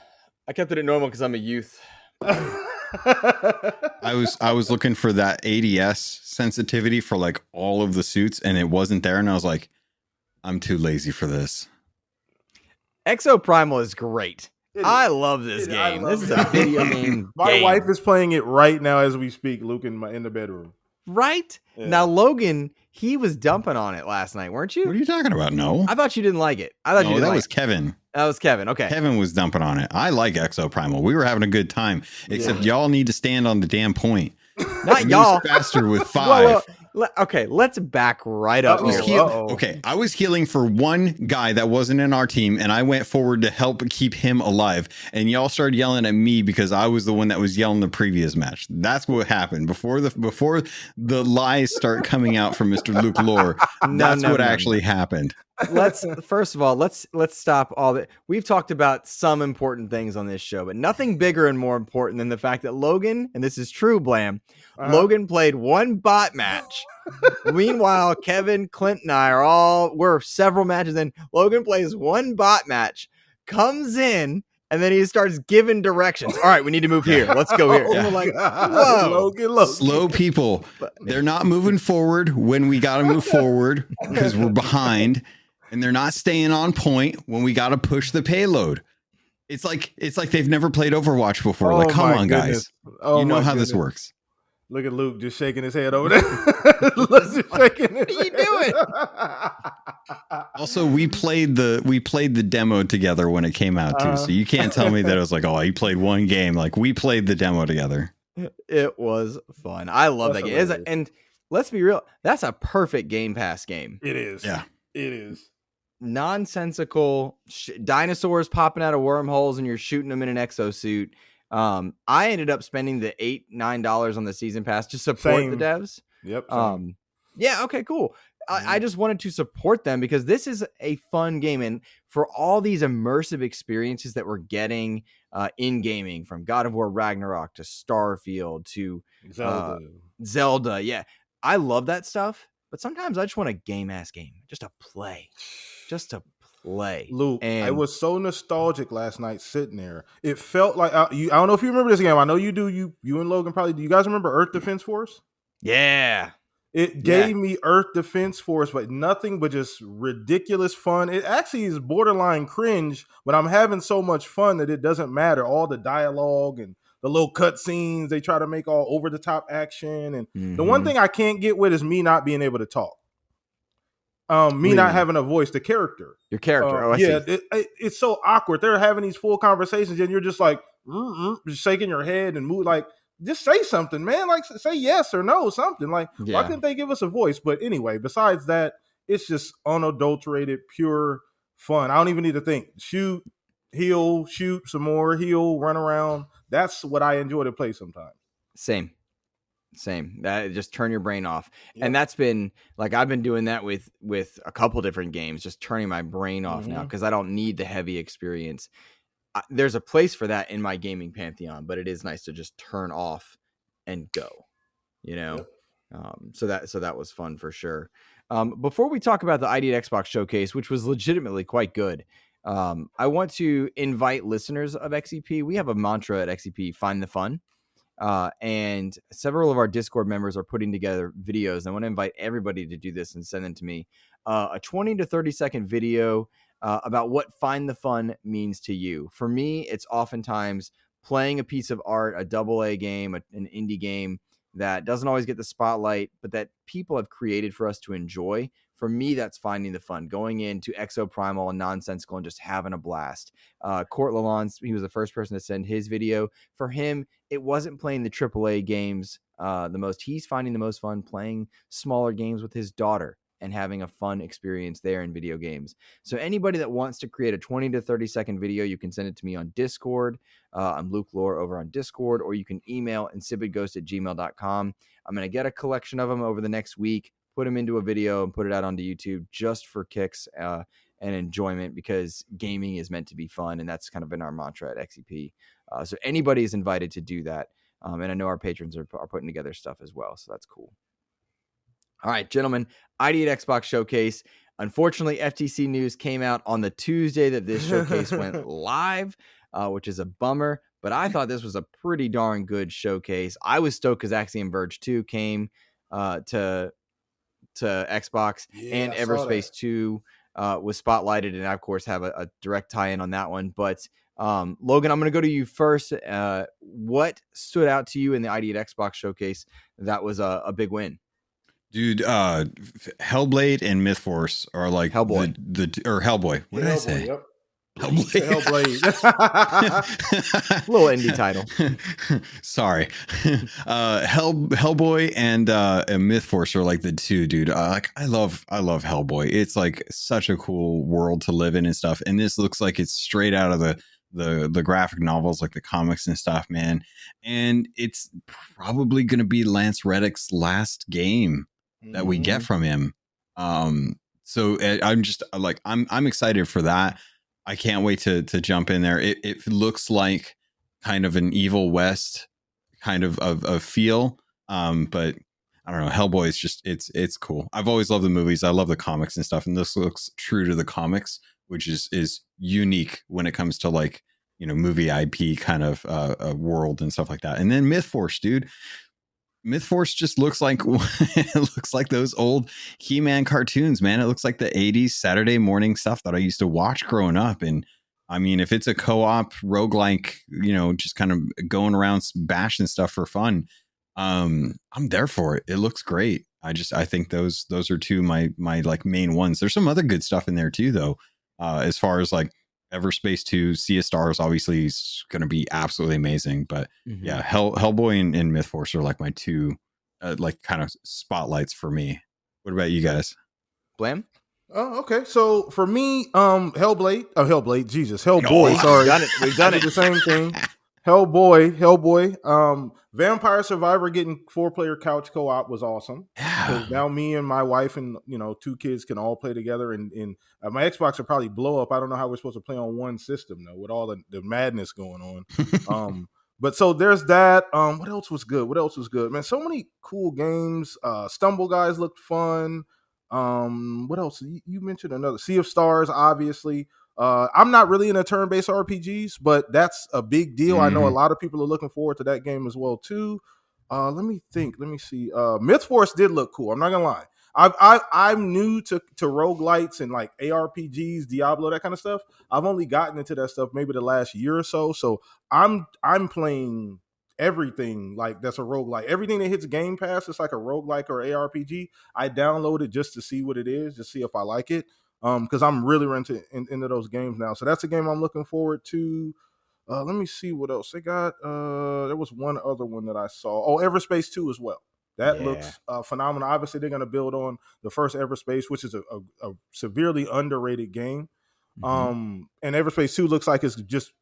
A: I kept it at normal because I'm a youth.
B: I was looking for that ADS sensitivity for like all of the suits and it wasn't there, and I was like, I'm too lazy for this.
A: Exoprimal is great. I love this game. This is a video game.
C: My wife is playing it right now as we speak, Luke, in the bedroom.
A: Right? Yeah. Now, Logan, he was dumping on it last night, weren't you?
B: What are you talking about? No.
A: I thought you didn't like it. I thought you didn't
B: that was Kevin.
A: That was Kevin. Okay.
B: Kevin was dumping on it. I like Exoprimal. We were having a good time, except y'all need to stand on the damn point.
A: Not y'all.
B: Faster with 5.
A: Okay, let's back right up here.
B: Okay, I was healing for one guy that wasn't in our team, and I went forward to help keep him alive. And y'all started yelling at me because I was the one that was yelling the previous match. That's what happened before the lies start coming out from Mr. Luke Lohr. That's what actually happened.
A: First of all, let's stop all that. We've talked about some important things on this show, but nothing bigger and more important than the fact that Logan, and this is true, Blam, Logan played one bot match. Meanwhile, Kevin, Clint, and we're several matches in. Logan plays one bot match, comes in, and then he starts giving directions. All right, we need to move here. Let's go here. And we're like, whoa.
C: Logan.
B: Slow people. They're not moving forward when we got to move forward because we're behind. And they're not staying on point when we got to push the payload. It's like they've never played Overwatch before. Like, come on, guys. You know how this works.
C: Look at Luke just shaking his head over there. Luke's just shaking his
A: What are you doing?
B: Also, we played the demo together when it came out too, so you can't tell me that it was like, oh, you played one game. Like, we played the demo together.
A: It was fun. I love that game. And let's be real, that's a perfect Game Pass game.
C: It is.
B: Yeah,
C: it is.
A: Nonsensical dinosaurs popping out of wormholes and you're shooting them in an exosuit. I ended up spending the $8-9 on the season pass to support the devs.
C: Yep.
A: Yeah. Okay, cool. I just wanted to support them because this is a fun game. And for all these immersive experiences that we're getting in gaming, from God of War Ragnarok to Starfield to Zelda. Yeah. I love that stuff. But sometimes I just want a game-ass game just to play.
C: Luke,
A: and
C: I was so nostalgic last night sitting there. It felt like I don't know if you remember this game. I know you do. You and Logan probably do. You guys remember Earth Defense Force?
A: Yeah.
C: It gave me Earth Defense Force, but nothing but just ridiculous fun. It actually is borderline cringe, but I'm having so much fun that it doesn't matter. All the dialogue and the little cut scenes, they try to make all over the top action. And the one thing I can't get with is me not being able to talk. Not having a voice, the character.
A: Your character. I
C: see. It's so awkward. They're having these full conversations and you're just like, just shaking your head and move like, just say something, man. Like, say yes or no, something. Like, why couldn't they give us a voice? But anyway, besides that, it's just unadulterated, pure fun. I don't even need to think. Shoot, heal, shoot some more, heal, run around. That's what I enjoy to play sometimes.
A: Same. That just turn your brain off. Yep. And that's been like, I've been doing that with a couple different games, just turning my brain off now because I don't need the heavy experience. There's a place for that in my gaming pantheon, but it is nice to just turn off and go, Yep. So that was fun for sure. Before we talk about the IDXBOX Showcase, which was legitimately quite good, I want to invite listeners of XEP. We have a mantra at XEP, find the fun. And several of our Discord members are putting together videos. I want to invite everybody to do this and send them to me. A 20 to 30 second video about what find the fun means to you. For me, it's oftentimes playing a piece of art, a AA game, an indie game that doesn't always get the spotlight, but that people have created for us to enjoy. For me, that's finding the fun, going into Exoprimal and Nonsensical and just having a blast. Court Lalonde, he was the first person to send his video. For him, it wasn't playing the AAA games the most. He's finding the most fun playing smaller games with his daughter and having a fun experience there in video games. So anybody that wants to create a 20 to 30 second video, you can send it to me on Discord. I'm Luke Lohr over on Discord, or you can email InsipidGhost@gmail.com. I'm going to get a collection of them over the next week, put them into a video and put it out onto YouTube just for kicks and enjoyment, because gaming is meant to be fun. And that's kind of been our mantra at XEP. So anybody is invited to do that. And I know our patrons are putting together stuff as well. So that's cool. All right, gentlemen, IDXBOX Showcase. Unfortunately, FTC news came out on the Tuesday that this showcase went live, which is a bummer. But I thought this was a pretty darn good showcase. I was stoked because Axiom Verge 2 came to Xbox, and Everspace 2 was spotlighted, and I, of course, have a direct tie-in on that one. But Logan, I'm going to go to you first. What stood out to you in the IDXBOX Showcase that was a big win?
B: Dude, Hellblade and Mythforce are like
A: Hellboy.
B: Or Hellboy. What did I say?
C: Yep.
B: Hellblade.
A: Little indie title.
B: Sorry. Hellboy and Mythforce are like the two, dude. I love Hellboy. It's like such a cool world to live in and stuff. And this looks like it's straight out of the graphic novels, like the comics and stuff, man. And it's probably going to be Lance Reddick's last game that we get from him. So I'm just like, I'm excited for that. I can't wait to jump in there. It looks like kind of an Evil West kind of feel. But I don't know. Hellboy is just, it's cool. I've always loved the movies. I love the comics and stuff. And this looks true to the comics, which is unique when it comes to like, movie IP kind of a world and stuff like that. And then Mythforce, dude. Mythforce just looks like it looks like those old He-Man cartoons, man. It looks like the 80s Saturday morning stuff that I used to watch growing up. And I mean, if it's a co-op roguelike, just kind of going around bashing stuff for fun, I'm there for it. It looks great. I think those are two my like main ones. There's some other good stuff in there too, though. As far as like Everspace 2, Sea of Stars, obviously is going to be absolutely amazing. But yeah, Hellboy and Mythforce are like my two like kind of spotlights for me. What about you guys?
A: Blam?
C: Oh, okay. So for me, Hellboy, sorry.
A: We've done it.
C: The same thing. Hellboy. Vampire Survivor getting 4-player couch co-op was awesome. Because now me and my wife and 2 kids can all play together. And my Xbox will probably blow up. I don't know how we're supposed to play on one system though, with all the madness going on. But so there's that. What else was good? Man, so many cool games. Stumble Guys looked fun. What else? You mentioned another Sea of Stars, obviously. I'm not really into turn-based RPGs, but that's a big deal. I know a lot of people are looking forward to that game as well too. Let me think. Let me see. Mythforce did look cool. I'm not gonna lie. I'm new to roguelites and like ARPGs, Diablo, that kind of stuff. I've only gotten into that stuff maybe the last year or so. So I'm playing everything like that's a roguelike. Everything that hits Game Pass is like a roguelike or ARPG. I download it just to see what it is, just see if I like it. Because I'm really into those games now. So that's a game I'm looking forward to. Let me see what else they got. There was one other one that I saw. Oh, Everspace 2 as well. That looks phenomenal. Obviously, they're going to build on the first Everspace, which is a severely underrated game. And Everspace 2 looks like it's just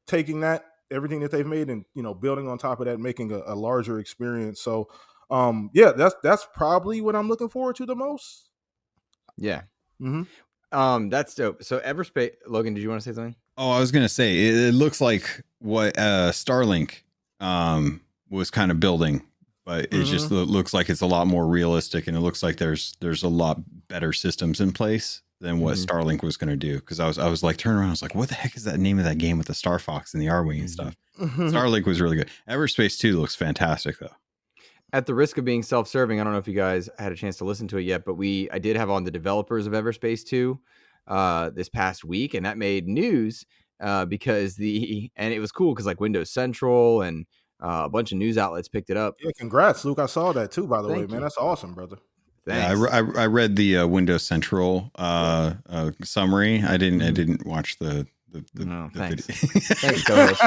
C: taking that, everything that they've made, and building on top of that, making a larger experience. So that's probably what I'm looking forward to the most.
A: Yeah. That's dope. So Everspace, Logan, did you want to say something?
B: Oh, I was gonna say it looks like what Starlink was kind of building, but it just looks like it's a lot more realistic, and it looks like there's a lot better systems in place than what Starlink was going to do. Because I was like turning around, I was like, what the heck is that name of that game with the Star Fox and the R-Wing and stuff? Starlink was really good. Everspace 2 looks fantastic though.
A: At the risk of being self-serving, I don't know if you guys had a chance to listen to it yet, but I did have on the developers of Everspace 2 this past week, and that made news because and it was cool because like Windows Central and a bunch of news outlets picked it up.
C: Yeah, congrats, Luke. I saw that too, by the way,
A: Thank
C: man.
A: you.
C: That's awesome, brother.
B: Thanks. Yeah, I read the Windows Central summary. I didn't watch the
A: no, thanks.
B: Video.
A: Thanks, co-host.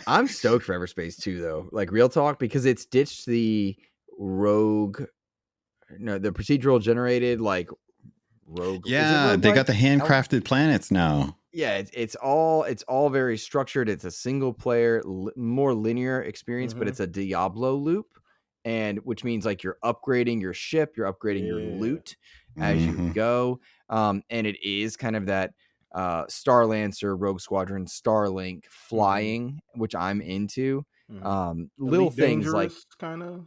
A: I'm stoked for Everspace 2 though. Like real talk, because it's ditched the the procedural generated like rogue.
B: Yeah, they got the handcrafted planets now.
A: Yeah, it's all very structured. It's a single player, more linear experience, but it's a Diablo loop, and which means like you're upgrading your ship, you're upgrading your loot as you go. And it is kind of that Star Lancer, Rogue Squadron, Starlink flying, which I'm into. Little things like
C: kind of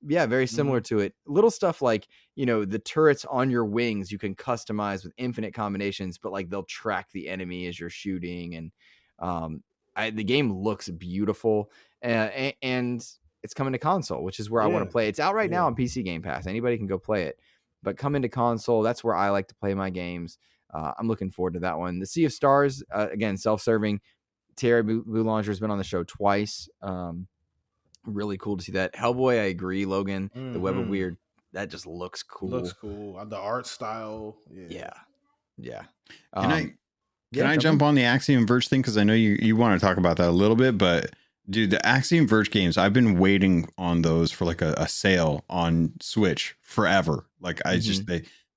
A: very similar to it. Little stuff like the turrets on your wings you can customize with infinite combinations, but like they'll track the enemy as you're shooting, and the game looks beautiful, and it's coming to console, which is where I want to play. It's out right now on PC Game Pass. Anybody can go play it, but coming to console, that's where I like to play my games. I'm looking forward to that one. The Sea of Stars, again, self-serving. Terry Boulanger has been on the show twice. Really cool to see that. Hellboy, I agree, Logan. The Web of Weird, that just looks cool.
C: The art style.
A: Yeah.
B: Can I jump on the Axiom Verge thing? Because I know you want to talk about that a little bit, but dude, the Axiom Verge games, I've been waiting on those for like a sale on Switch forever. Like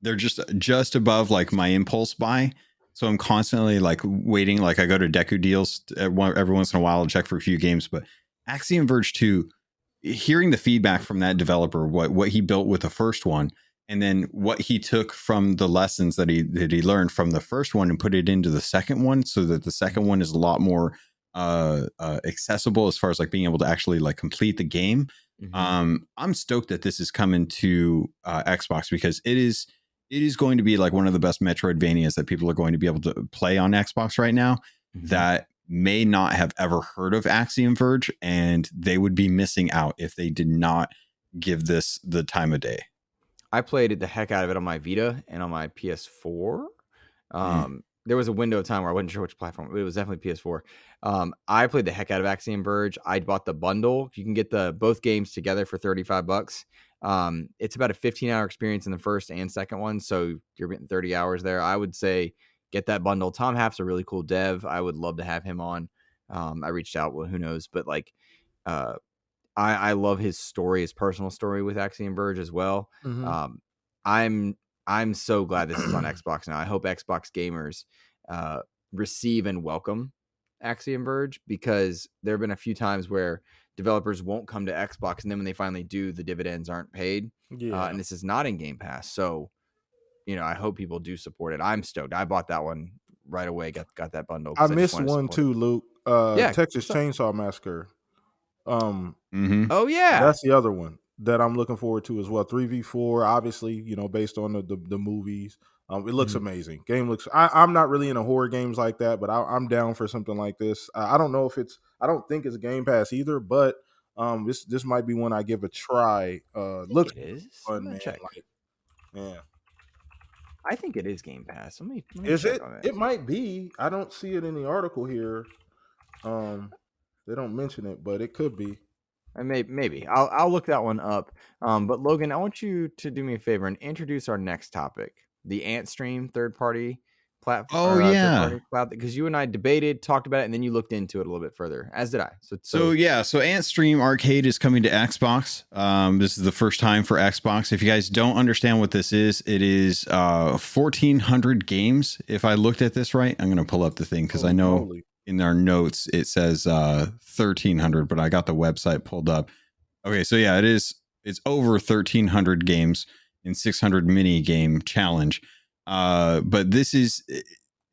B: they're just above like my impulse buy. So I'm constantly like waiting. Like I go to Deku Deals every once in a while to check for a few games, but Axiom Verge 2, hearing the feedback from that developer, what he built with the first one, and then what he took from the lessons that he learned from the first one and put it into the second one, so that the second one is a lot more accessible as far as like being able to actually like complete the game. I'm stoked that this is coming to Xbox, because it is going to be like one of the best Metroidvanias that people are going to be able to play on Xbox right now. That may not have ever heard of Axiom Verge, and they would be missing out if they did not give this the time of day.
A: I played the heck out of it on my Vita and on my PS4. there was a window of time where I wasn't sure which platform, but it was definitely PS4. I played the heck out of Axiom Verge. I bought the bundle. You can get both games together for $35. It's about a 15-hour experience in the first and second one, so you're getting 30 hours there. I would say get that bundle. Tom Happ's a really cool dev. I would love to have him on. I reached out, well, who knows, but like, I love his story, his personal story with Axiom Verge as well.
C: Mhm.
A: I'm so glad this is on Xbox now. I hope Xbox gamers receive and welcome Axiom Verge, because there have been a few times where developers won't come to Xbox, and then when they finally do, the dividends aren't paid.
C: Yeah.
A: And this is not in Game Pass, so I hope people do support it. I'm stoked. I bought that one right away. Got that bundle
C: I
A: because I just
C: missed
A: wanted to
C: one
A: support it.
C: too, Luke.
A: Yeah.
C: Texas Chainsaw Massacre.
A: Oh yeah.
C: That's the other one that I'm looking forward to as well. 3v4, obviously, based on the movies. It looks
A: Mhm.
C: amazing. Game looks. I'm not really into horror games like that, but I'm down for something like this. I don't know if it's. I don't think it's Game Pass either, but this might be one I give a try.
A: I think
C: Looks
A: it is. I'm
C: fun,
A: gonna
C: man.
A: check.
C: Like, yeah.
A: I think it is Game Pass. Let me
C: Is
A: check
C: it?
A: on it.
C: It might be. I don't see it in the article here. They don't mention it, but it could be.
A: Maybe I'll look that one up. But Logan, I want you to do me a favor and introduce our next topic, the Antstream third party platform,
B: Oh
A: or third
B: yeah.
A: party cloud, because you and I debated, talked about it, and then you looked into it a little bit further, as did I.
B: So Antstream Arcade is coming to Xbox. This is the first time for Xbox. If you guys don't understand what this is, it is 1,400 games. If I looked at this right, I'm going to pull up the thing because I know in our notes it says 1,300, but I got the website pulled up. Okay, so yeah, it's over 1,300 games in 600 mini game challenge. But this is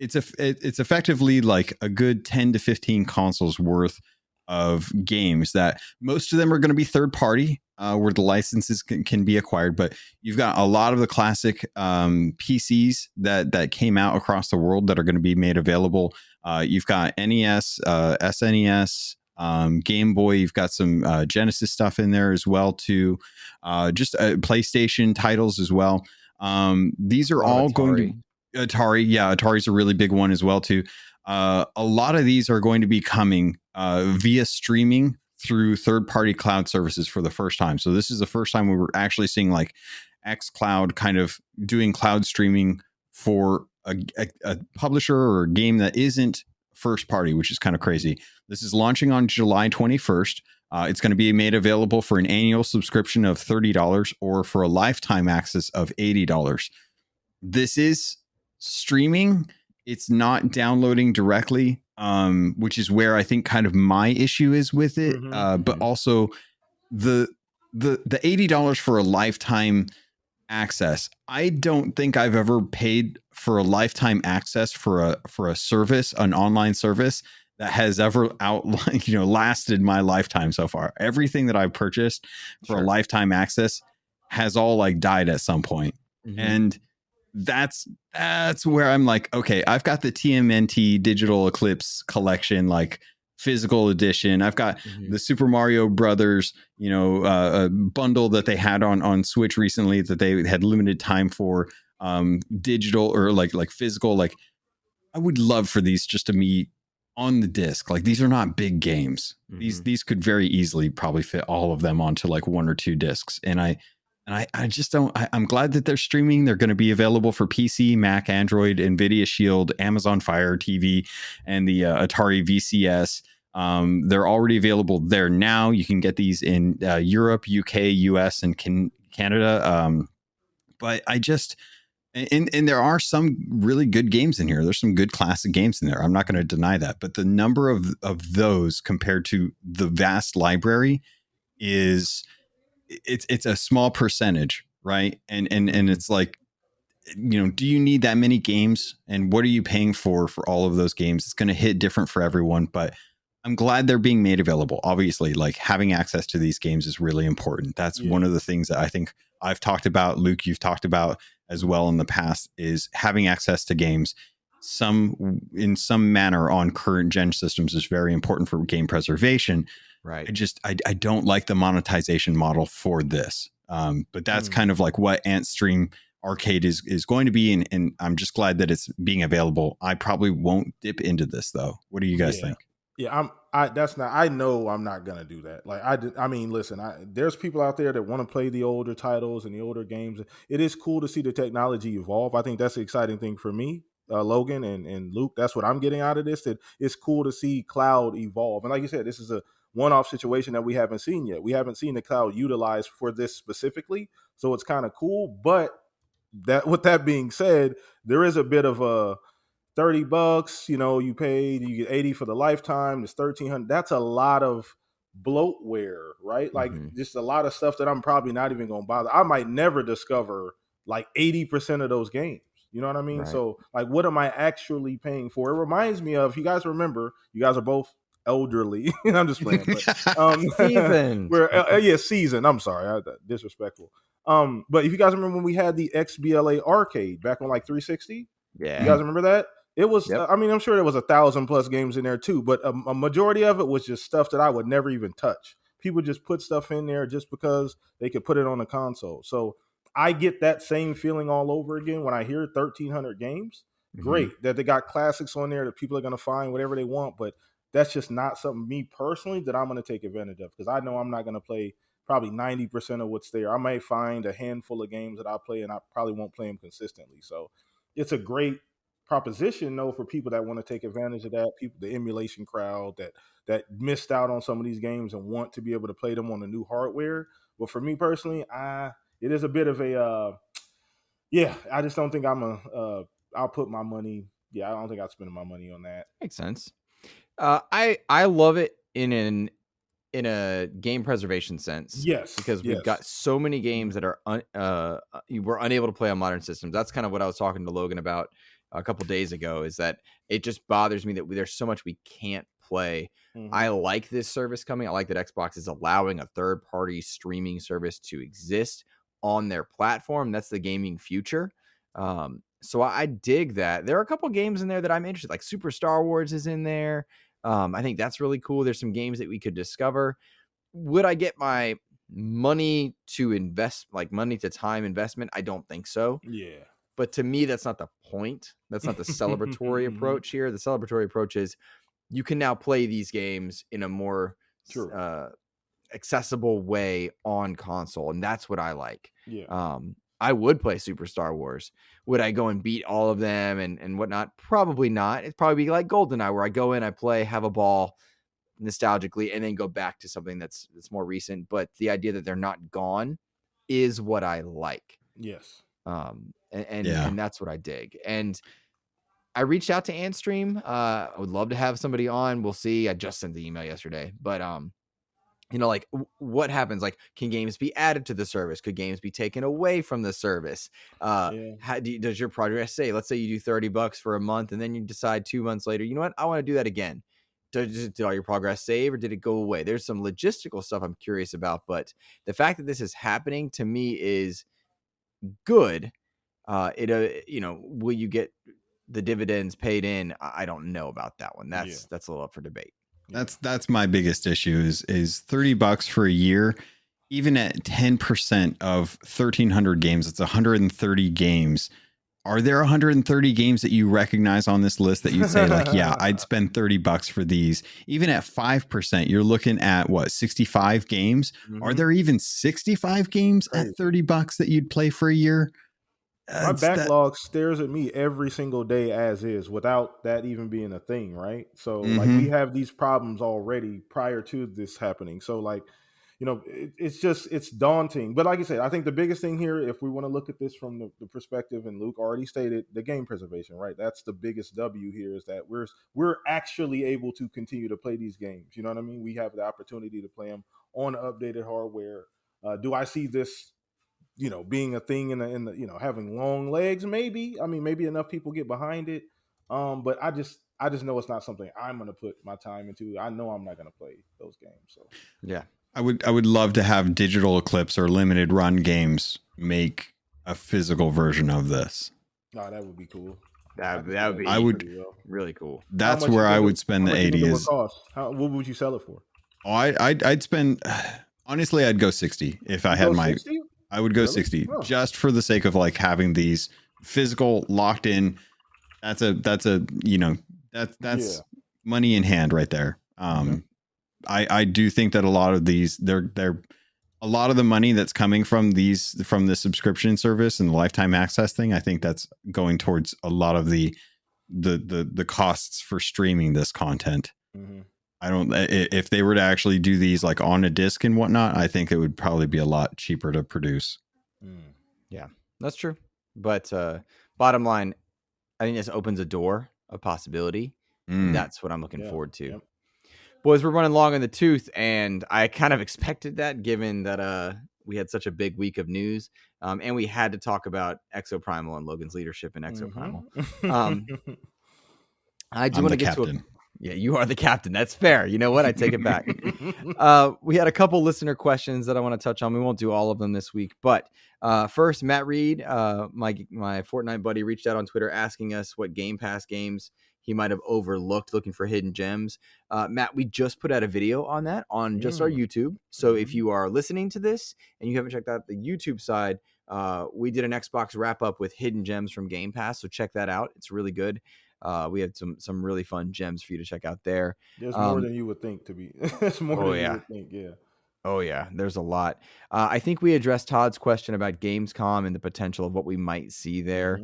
B: it's effectively like a good 10 to 15 consoles worth of games that most of them are going to be third party, where the licenses can be acquired. But you've got a lot of the classic PCs that came out across the world that are going to be made available. You've got NES, SNES, Game Boy. You've got some Genesis stuff in there as well too. Just PlayStation titles as well. These are all going to Atari. Yeah, Atari's a really big one as well too. A lot of these are going to be coming via streaming through third-party cloud services for the first time. So this is the first time we were actually seeing like xCloud kind of doing cloud streaming for a publisher or a game that isn't first party, which is kind of crazy. This is launching on July 21st. It's going to be made available for an annual subscription of $30 or for a lifetime access of $80. This is streaming. It's not downloading directly, which is where I think kind of my issue is with it. But also the $80 for a lifetime access. I don't think I've ever paid for a lifetime access for a service, an online service that has ever lasted my lifetime so far. Everything that I've purchased for a lifetime access has all like died at some point. And that's where I'm like, okay, I've got the TMNT Digital Eclipse collection, like physical edition. I've got the Super Mario Brothers, bundle that they had on Switch recently that they had limited time for, digital or like physical. Like, I would love for these just to be on the disc. Like, these are not big games. These could very easily probably fit all of them onto like one or two discs. And I just don't. I'm glad that they're streaming. They're going to be available for PC, Mac, Android, NVIDIA Shield, Amazon Fire TV, and the Atari VCS. They're already available there now. You can get these in Europe, UK, US, and Canada. But I just and there are some really good games in here. There's some good classic games in there. I'm not going to deny that. But the number of those compared to the vast library is. It's a small percentage, right? And it's like, do you need that many games? And what are you paying for all of those games? It's going to hit different for everyone, but I'm glad they're being made available. Obviously, like having access to these games is really important. That's one of the things that I think I've talked about. Luke, you've talked about as well in the past, is having access to games in some manner on current gen systems is very important for game preservation. Right. I don't like the monetization model for this. But that's kind of like what Antstream arcade is going to be, and I'm just glad that it's being available. I probably won't dip into this though. What do you guys think?
C: Yeah, I know I'm not gonna do that. Like I mean, listen, there's people out there that want to play the older titles and the older games. It is cool to see the technology evolve. I think that's the exciting thing for me, Logan and Luke. That's what I'm getting out of this. That it's cool to see cloud evolve. And like you said, this is a one-off situation that we haven't seen yet. We haven't seen the cloud utilized for this specifically, so it's kind of cool. But that, with that being said, there is a bit of a $30, you paid, you get 80 for the lifetime, it's 1,300. That's a lot of bloatware, right? Like just a lot of stuff that I'm probably not even gonna bother. I might never discover like 80% of those games. You know what I mean?
A: Right.
C: So like, what am I actually paying for? It reminds me of, you guys remember, you guys are both elderly. I'm just playing, but
A: seasoned.
C: we're seasoned. I'm sorry, disrespectful. But if you guys remember when we had the XBLA arcade back on like 360,
A: yeah,
C: you guys remember that? It was,
A: Yep.
C: I mean, I'm sure there was 1,000+ games in there too, but a majority of it was just stuff that I would never even touch. People just put stuff in there just because they could put it on the console. So I get that same feeling all over again when I hear 1,300 games. Great that they got classics on there that people are going to find whatever they want, but that's just not something, me personally, that I'm going to take advantage of, because I know I'm not going to play probably 90% of what's there. I might find a handful of games that I play, and I probably won't play them consistently. So it's a great proposition though for people that want to take advantage of that, people, the emulation crowd that missed out on some of these games and want to be able to play them on the new hardware. But for me personally, it is a bit of a I just don't think I'll put my money. I don't think I'll spend my money on that.
A: Makes sense. I love it in a game preservation sense.
C: Yes,
A: because we've got so many games that are we're unable to play on modern systems. That's kind of what I was talking to Logan about a couple days ago, is that it just bothers me that there's so much we can't play. I like this service coming. I like that Xbox is allowing a third-party streaming service to exist on their platform. That's the gaming future. So I dig that. There are a couple games in there that I'm interested, like Super Star Wars is in there. I think that's really cool. There's some games that we could discover. Would I get my money to invest, like money to time investment? I don't think so.
C: Yeah.
A: But to me, that's not the point. That's not the celebratory approach here. The celebratory approach is you can now play these games in a more accessible way on console. And that's what I like.
C: Yeah.
A: I would play Super Star Wars. Would I go and beat all of them and whatnot? Probably not. It'd probably be like GoldenEye, where I go in, I play, have a ball nostalgically, and then go back to something that's more recent. But the idea that they're not gone is what I like.
C: Yes.
A: And that's what I dig. And I reached out to Antstream. I would love to have somebody on. We'll see. I just sent the email yesterday, but like what happens? Like, can games be added to the service? Could games be taken away from the service? Does your progress say, let's say you do $30 for a month and then you decide 2 months later, you know what? I want to do that again. Did all your progress save or did it go away? There's some logistical stuff I'm curious about, but the fact that this is happening to me is good. Will you get the dividends paid in? I don't know about that one. That's a little up for debate.
B: That's my biggest issue is $30 for a year. Even at 10% of 1,300 games, it's 130 games. Are there 130 games that you recognize on this list that you'd say like, yeah, I'd spend $30 for these? Even at 5%, you're looking at what, 65 games? Are there even 65 games at $30 that you'd play for a year?
C: My backlog stares at me every single day as is, without that even being a thing, right? So like, we have these problems already prior to this happening. So like, it's daunting. But like I said, I think the biggest thing here, if we want to look at this from the perspective, and Luke already stated, the game preservation, right? That's the biggest W here, is that we're actually able to continue to play these games. You know what I mean? We have the opportunity to play them on updated hardware. Do I see this being a thing in the having long legs? Maybe. I mean, maybe enough people get behind it. But I just know it's not something I'm going to put my time into. I know I'm not going to play those games. So
A: yeah,
B: I would love to have Digital Eclipse or Limited Run Games make a physical version of this.
C: Oh, that would be cool.
A: That would be really cool.
B: That's where I would spend the 80.
C: What would you sell it for?
B: Oh, I'd spend, honestly, I'd go 60 if I had my
C: 60?
B: I would go
C: Really?
B: 60
C: Oh.
B: just for the sake of like having these physical locked in. That's a that's money in hand right there. I do think that a lot of these they're a lot of the money that's coming from the subscription service and the lifetime access thing. I think that's going towards a lot of the costs for streaming this content. I don't, if they were to actually do these like on a disc and whatnot, I think it would probably be a lot cheaper to produce.
A: Yeah, that's true. But bottom line, I think this opens a door of possibility. And that's what I'm looking forward to.
C: Yep.
A: Boys, we're running long in the tooth, and I kind of expected that given that we had such a big week of news. And we had to talk about Exoprimal and Logan's leadership in Exoprimal. I do want to get
B: captain.
A: to yeah, you are the captain. That's fair. You know what? I take it back. We had a couple listener questions that I want to touch on. We won't do all of them this week, but first, Matt Reed, my Fortnite buddy, reached out on Twitter asking us what Game Pass games he might have overlooked, looking for hidden gems. Matt, we just put out a video on that on just our YouTube. So if you are listening to this and you haven't checked out the YouTube side, we did an Xbox wrap up with hidden gems from Game Pass. So check that out. It's really good. We had some really fun gems for you to check out there.
C: There's more than you would think to be. There's more than you would think. Yeah.
A: Oh yeah, there's a lot. I think we addressed Todd's question about Gamescom and the potential of what we might see there.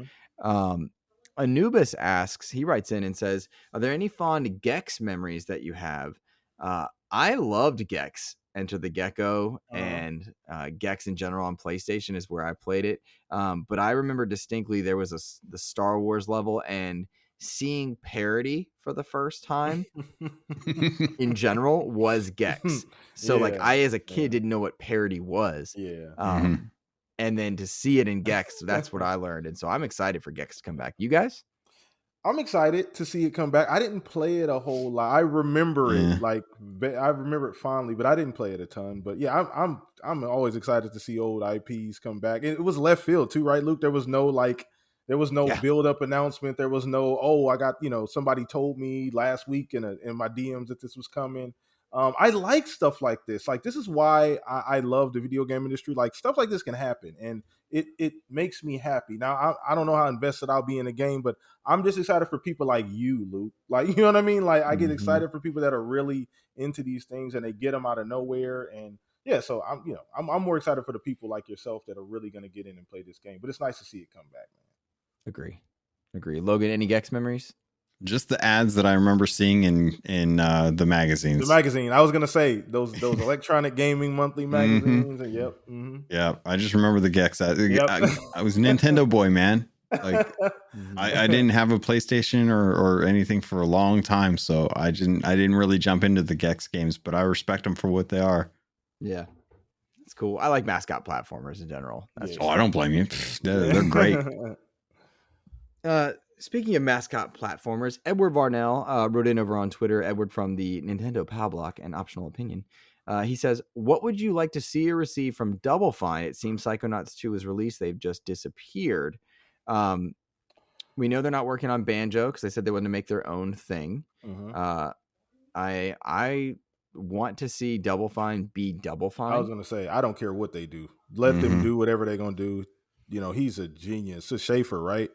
A: Anubis asks, he writes in and says, are there any fond Gex memories that you have? I loved Gex, Enter the Gecko, and Gex in general on PlayStation is where I played it. But I remember distinctly there was the Star Wars level, and seeing parody for the first time in general was Gex. So like I, as a kid, didn't know what parody was. And then to see it in Gex, that's what I learned. And so I'm excited for Gex to come back. You guys?
C: I'm excited to see it come back. I didn't play it a whole lot. I remember it I remember it fondly, but I didn't play it a ton. But yeah, I'm always excited to see old IPs come back. It was left field too, right, Luke? There was no build up announcement. There was no, I got, somebody told me last week in my DMs that this was coming. I like stuff like this. Like, this is why I love the video game industry. Like, stuff like this can happen, and it makes me happy. Now, I don't know how invested I'll be in the game, but I'm just excited for people like you, Luke. Like, you know what I mean? Like, I get excited for people that are really into these things, and they get them out of nowhere. And yeah, so I'm more excited for the people like yourself that are really going to get in and play this game. But it's nice to see it come back, man.
A: Agree. Logan, any Gex memories?
B: Just the ads that I remember seeing in the magazines.
C: The magazine. I was gonna say those electronic gaming monthly magazines.
B: Yeah, I just remember the Gex. I was a Nintendo boy, man. Like I didn't have a PlayStation or anything for a long time, so I didn't really jump into the Gex games, but I respect them for what they are.
A: Yeah, it's cool. I like mascot platformers in general.
B: I don't blame you. They're great.
A: Speaking of mascot platformers, Edward Varnell wrote in over on Twitter, Edward from the Nintendo Pow Block and Optional Opinion. He says, what would you like to see or receive from Double Fine? It seems Psychonauts 2 is released. They've just disappeared. We know they're not working on Banjo because they said they wanted to make their own thing. I want to see Double Fine be Double Fine.
C: I was going to say, I don't care what they do. Let them do whatever they're going to do. He's a genius. It's Schaefer, right?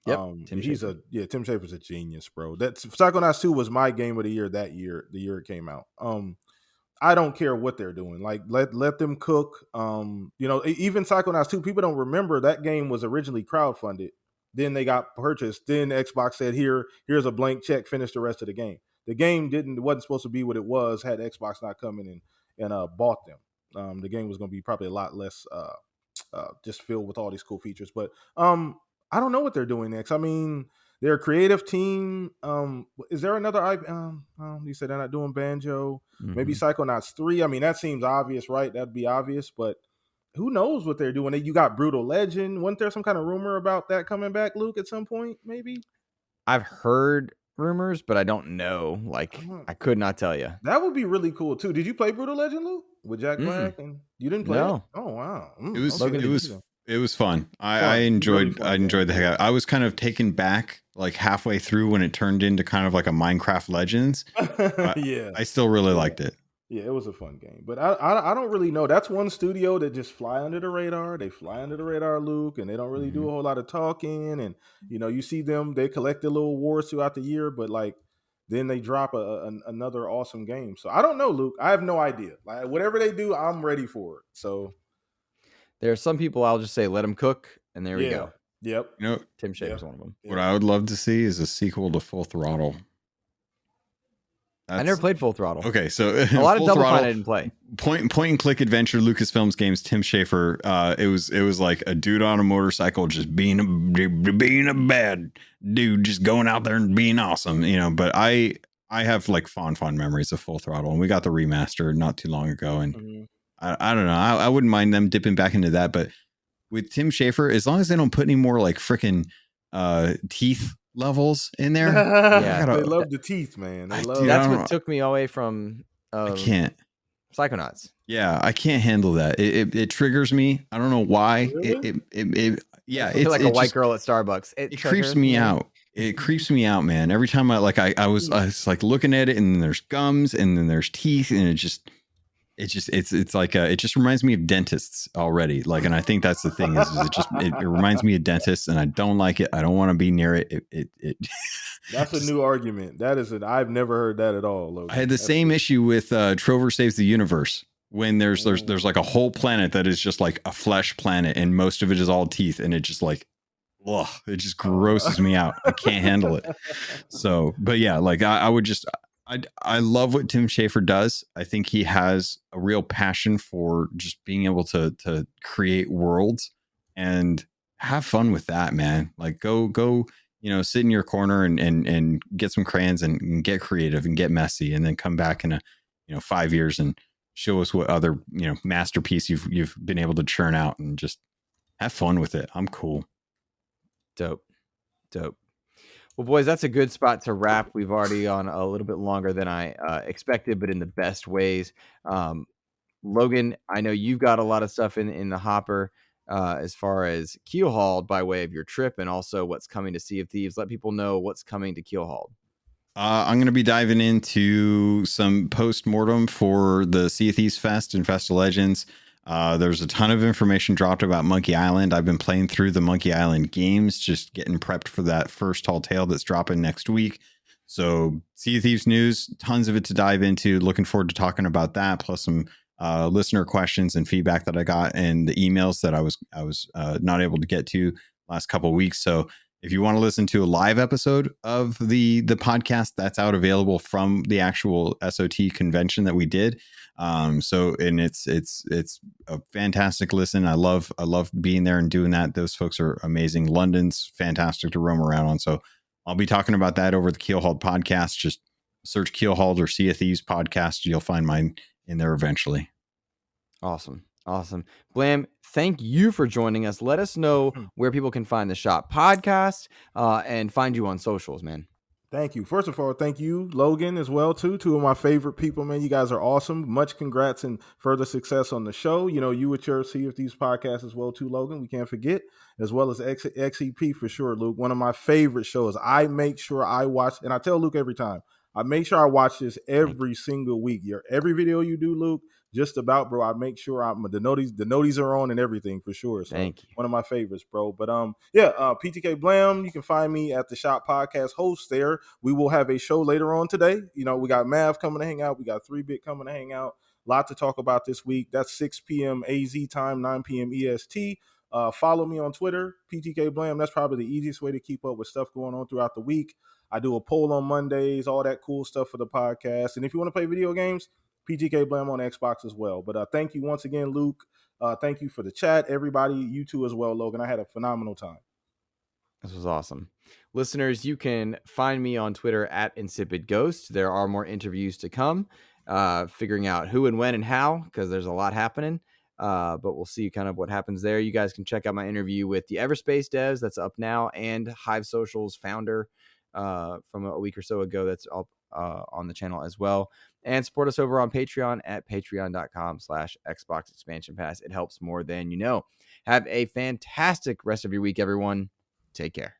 A: Yep.
C: Tim Schafer's a genius, bro. That's Psychonauts 2 was my game of the year the year it came out. I don't care what they're doing. Like, let them cook. Even Psychonauts 2, people don't remember that game was originally crowdfunded. Then they got purchased. Then Xbox said, here's a blank check, finish the rest of the game. The game wasn't supposed to be what it was had Xbox not come in and bought them. The game was going to be probably a lot less just filled with all these cool features. But I don't know what they're doing next. I mean, they're a creative team. Is there another? You said they're not doing Banjo. Maybe Psychonauts 3. I mean, that seems obvious, right? That'd be obvious, but who knows what they're doing? You got Brutal Legend. Wasn't there some kind of rumor about that coming back, Luke, at some point? Maybe.
A: I've heard rumors, but I don't know. Like, I could not tell you.
C: That would be really cool too. Did you play Brutal Legend, Luke, with Jack Black? And you didn't play it? Oh wow,
B: It was fun. I enjoyed the heck out. I was kind of taken back like halfway through when it turned into kind of like a Minecraft Legends. I still really liked it.
C: Yeah, it was a fun game, but I don't really know. That's one studio that just fly under the radar. They fly under the radar, Luke, and they don't really do a whole lot of talking. And you see them, they collect their little awards throughout the year, but like then they drop another awesome game. So I don't know, Luke. I have no idea. Like whatever they do, I'm ready for it. So
A: There are some people I'll just say let them cook, and there we
C: yeah,
A: go.
C: yep.
B: You know,
A: Tim Schafer's one of them.
B: what I would love to see is a sequel to Full Throttle.
A: I never played Full Throttle.
B: Okay, so
A: a lot of Double
B: Throttle,
A: Fine I didn't play.
B: Point and click adventure, Lucasfilms games. Tim Schafer. It was like a dude on a motorcycle just being a bad dude, just going out there and being awesome. But I have like fond memories of Full Throttle, and we got the remaster not too long ago, and I don't know. I wouldn't mind them dipping back into that, but with Tim Schafer, as long as they don't put any more like freaking teeth levels in there.
C: Yeah, they love the teeth, man. That's
A: what took me away from
B: I can't
A: Psychonauts.
B: Yeah, I can't handle that. It triggers me. I don't know why.
C: Really?
B: Yeah,
A: it's like a white girl at Starbucks.
B: It creeps me out. It creeps me out, man. Every time I was like looking at it, and then there's gums, and then there's teeth, and it just reminds me of dentists already. Like, and I think that's the thing is it reminds me of dentists, and I don't like it. I don't want to be near it.
C: That's a new argument. I've never heard that at all, Logan.
B: I had the same issue with Trover Saves the Universe, when there's like a whole planet that is just like a flesh planet, and most of it is all teeth, and it just like, ugh, it just grosses me out. I can't handle it. So, but yeah, like I love what Tim Schafer does. I think he has a real passion for just being able to create worlds and have fun with that, man. Like go, sit in your corner and get some crayons and get creative and get messy, and then come back in 5 years and show us what other, masterpiece you've been able to churn out, and just have fun with it. I'm cool.
A: Dope. Well, boys, that's a good spot to wrap. We've already gone a little bit longer than I expected, but in the best ways. Logan, I know you've got a lot of stuff in the hopper as far as Keelhauled by way of your trip, and also what's coming to Sea of Thieves. Let people know what's coming to Keelhauled.
B: I'm going to be diving into some post-mortem for the Sea of Thieves Fest and Fest of Legends. There's a ton of information dropped about Monkey Island. I've been playing through the Monkey Island games, just getting prepped for that first Tall Tale that's dropping next week. So Sea of Thieves news, tons of it to dive into. Looking forward to talking about that, plus some listener questions and feedback that I got, and the emails that I was not able to get to last couple of weeks. So if you want to listen to a live episode of the podcast, that's out available from the actual SOT convention that we did. And it's a fantastic listen. I love being there and doing that. Those folks are amazing. London's fantastic to roam around on. So I'll be talking about that over the Keelhauled podcast. Just search Keelhauled or Sea of Thieves podcast. You'll find mine in there eventually.
A: Awesome. Blam, thank you for joining us. Let us know where people can find the Shop podcast and find you on socials, man.
C: Thank you. First of all, thank you, Logan, as well, too. Two of my favorite people, man. You guys are awesome. Much congrats and further success on the show. You with your Sea of Thieves podcast as well, too, Logan. We can't forget, as well as XEP for sure, Luke. One of my favorite shows. I make sure I watch, and I tell Luke every time, I make sure I watch this every single week. Every video you do, Luke, just about, bro. I make sure the noties are on and everything for sure. So
A: thank you.
C: One of my favorites, bro. But PTK Blam, you can find me at the Shop Podcast host there. We will have a show later on today. We got Mav coming to hang out. We got 3-Bit coming to hang out. A lot to talk about this week. That's 6 p.m. AZ time, 9 p.m. EST. Follow me on Twitter, PTK Blam. That's probably the easiest way to keep up with stuff going on throughout the week. I do a poll on Mondays, all that cool stuff for the podcast. And if you want to play video games, PTK Blam on Xbox as well. But thank you once again, Luke. Thank you for the chat. Everybody, you too as well, Logan. I had a phenomenal time.
A: This was awesome. Listeners, you can find me on Twitter at InsipidGhost. There are more interviews to come, figuring out who and when and how, because there's a lot happening. But we'll see kind of what happens there. You guys can check out my interview with the Everspace devs. That's up now. And Hive Social's founder from a week or so ago. That's up on the channel as well. And support us over on Patreon at patreon.com/Xbox Expansion Pass. It helps more than you know. Have a fantastic rest of your week, everyone. Take care.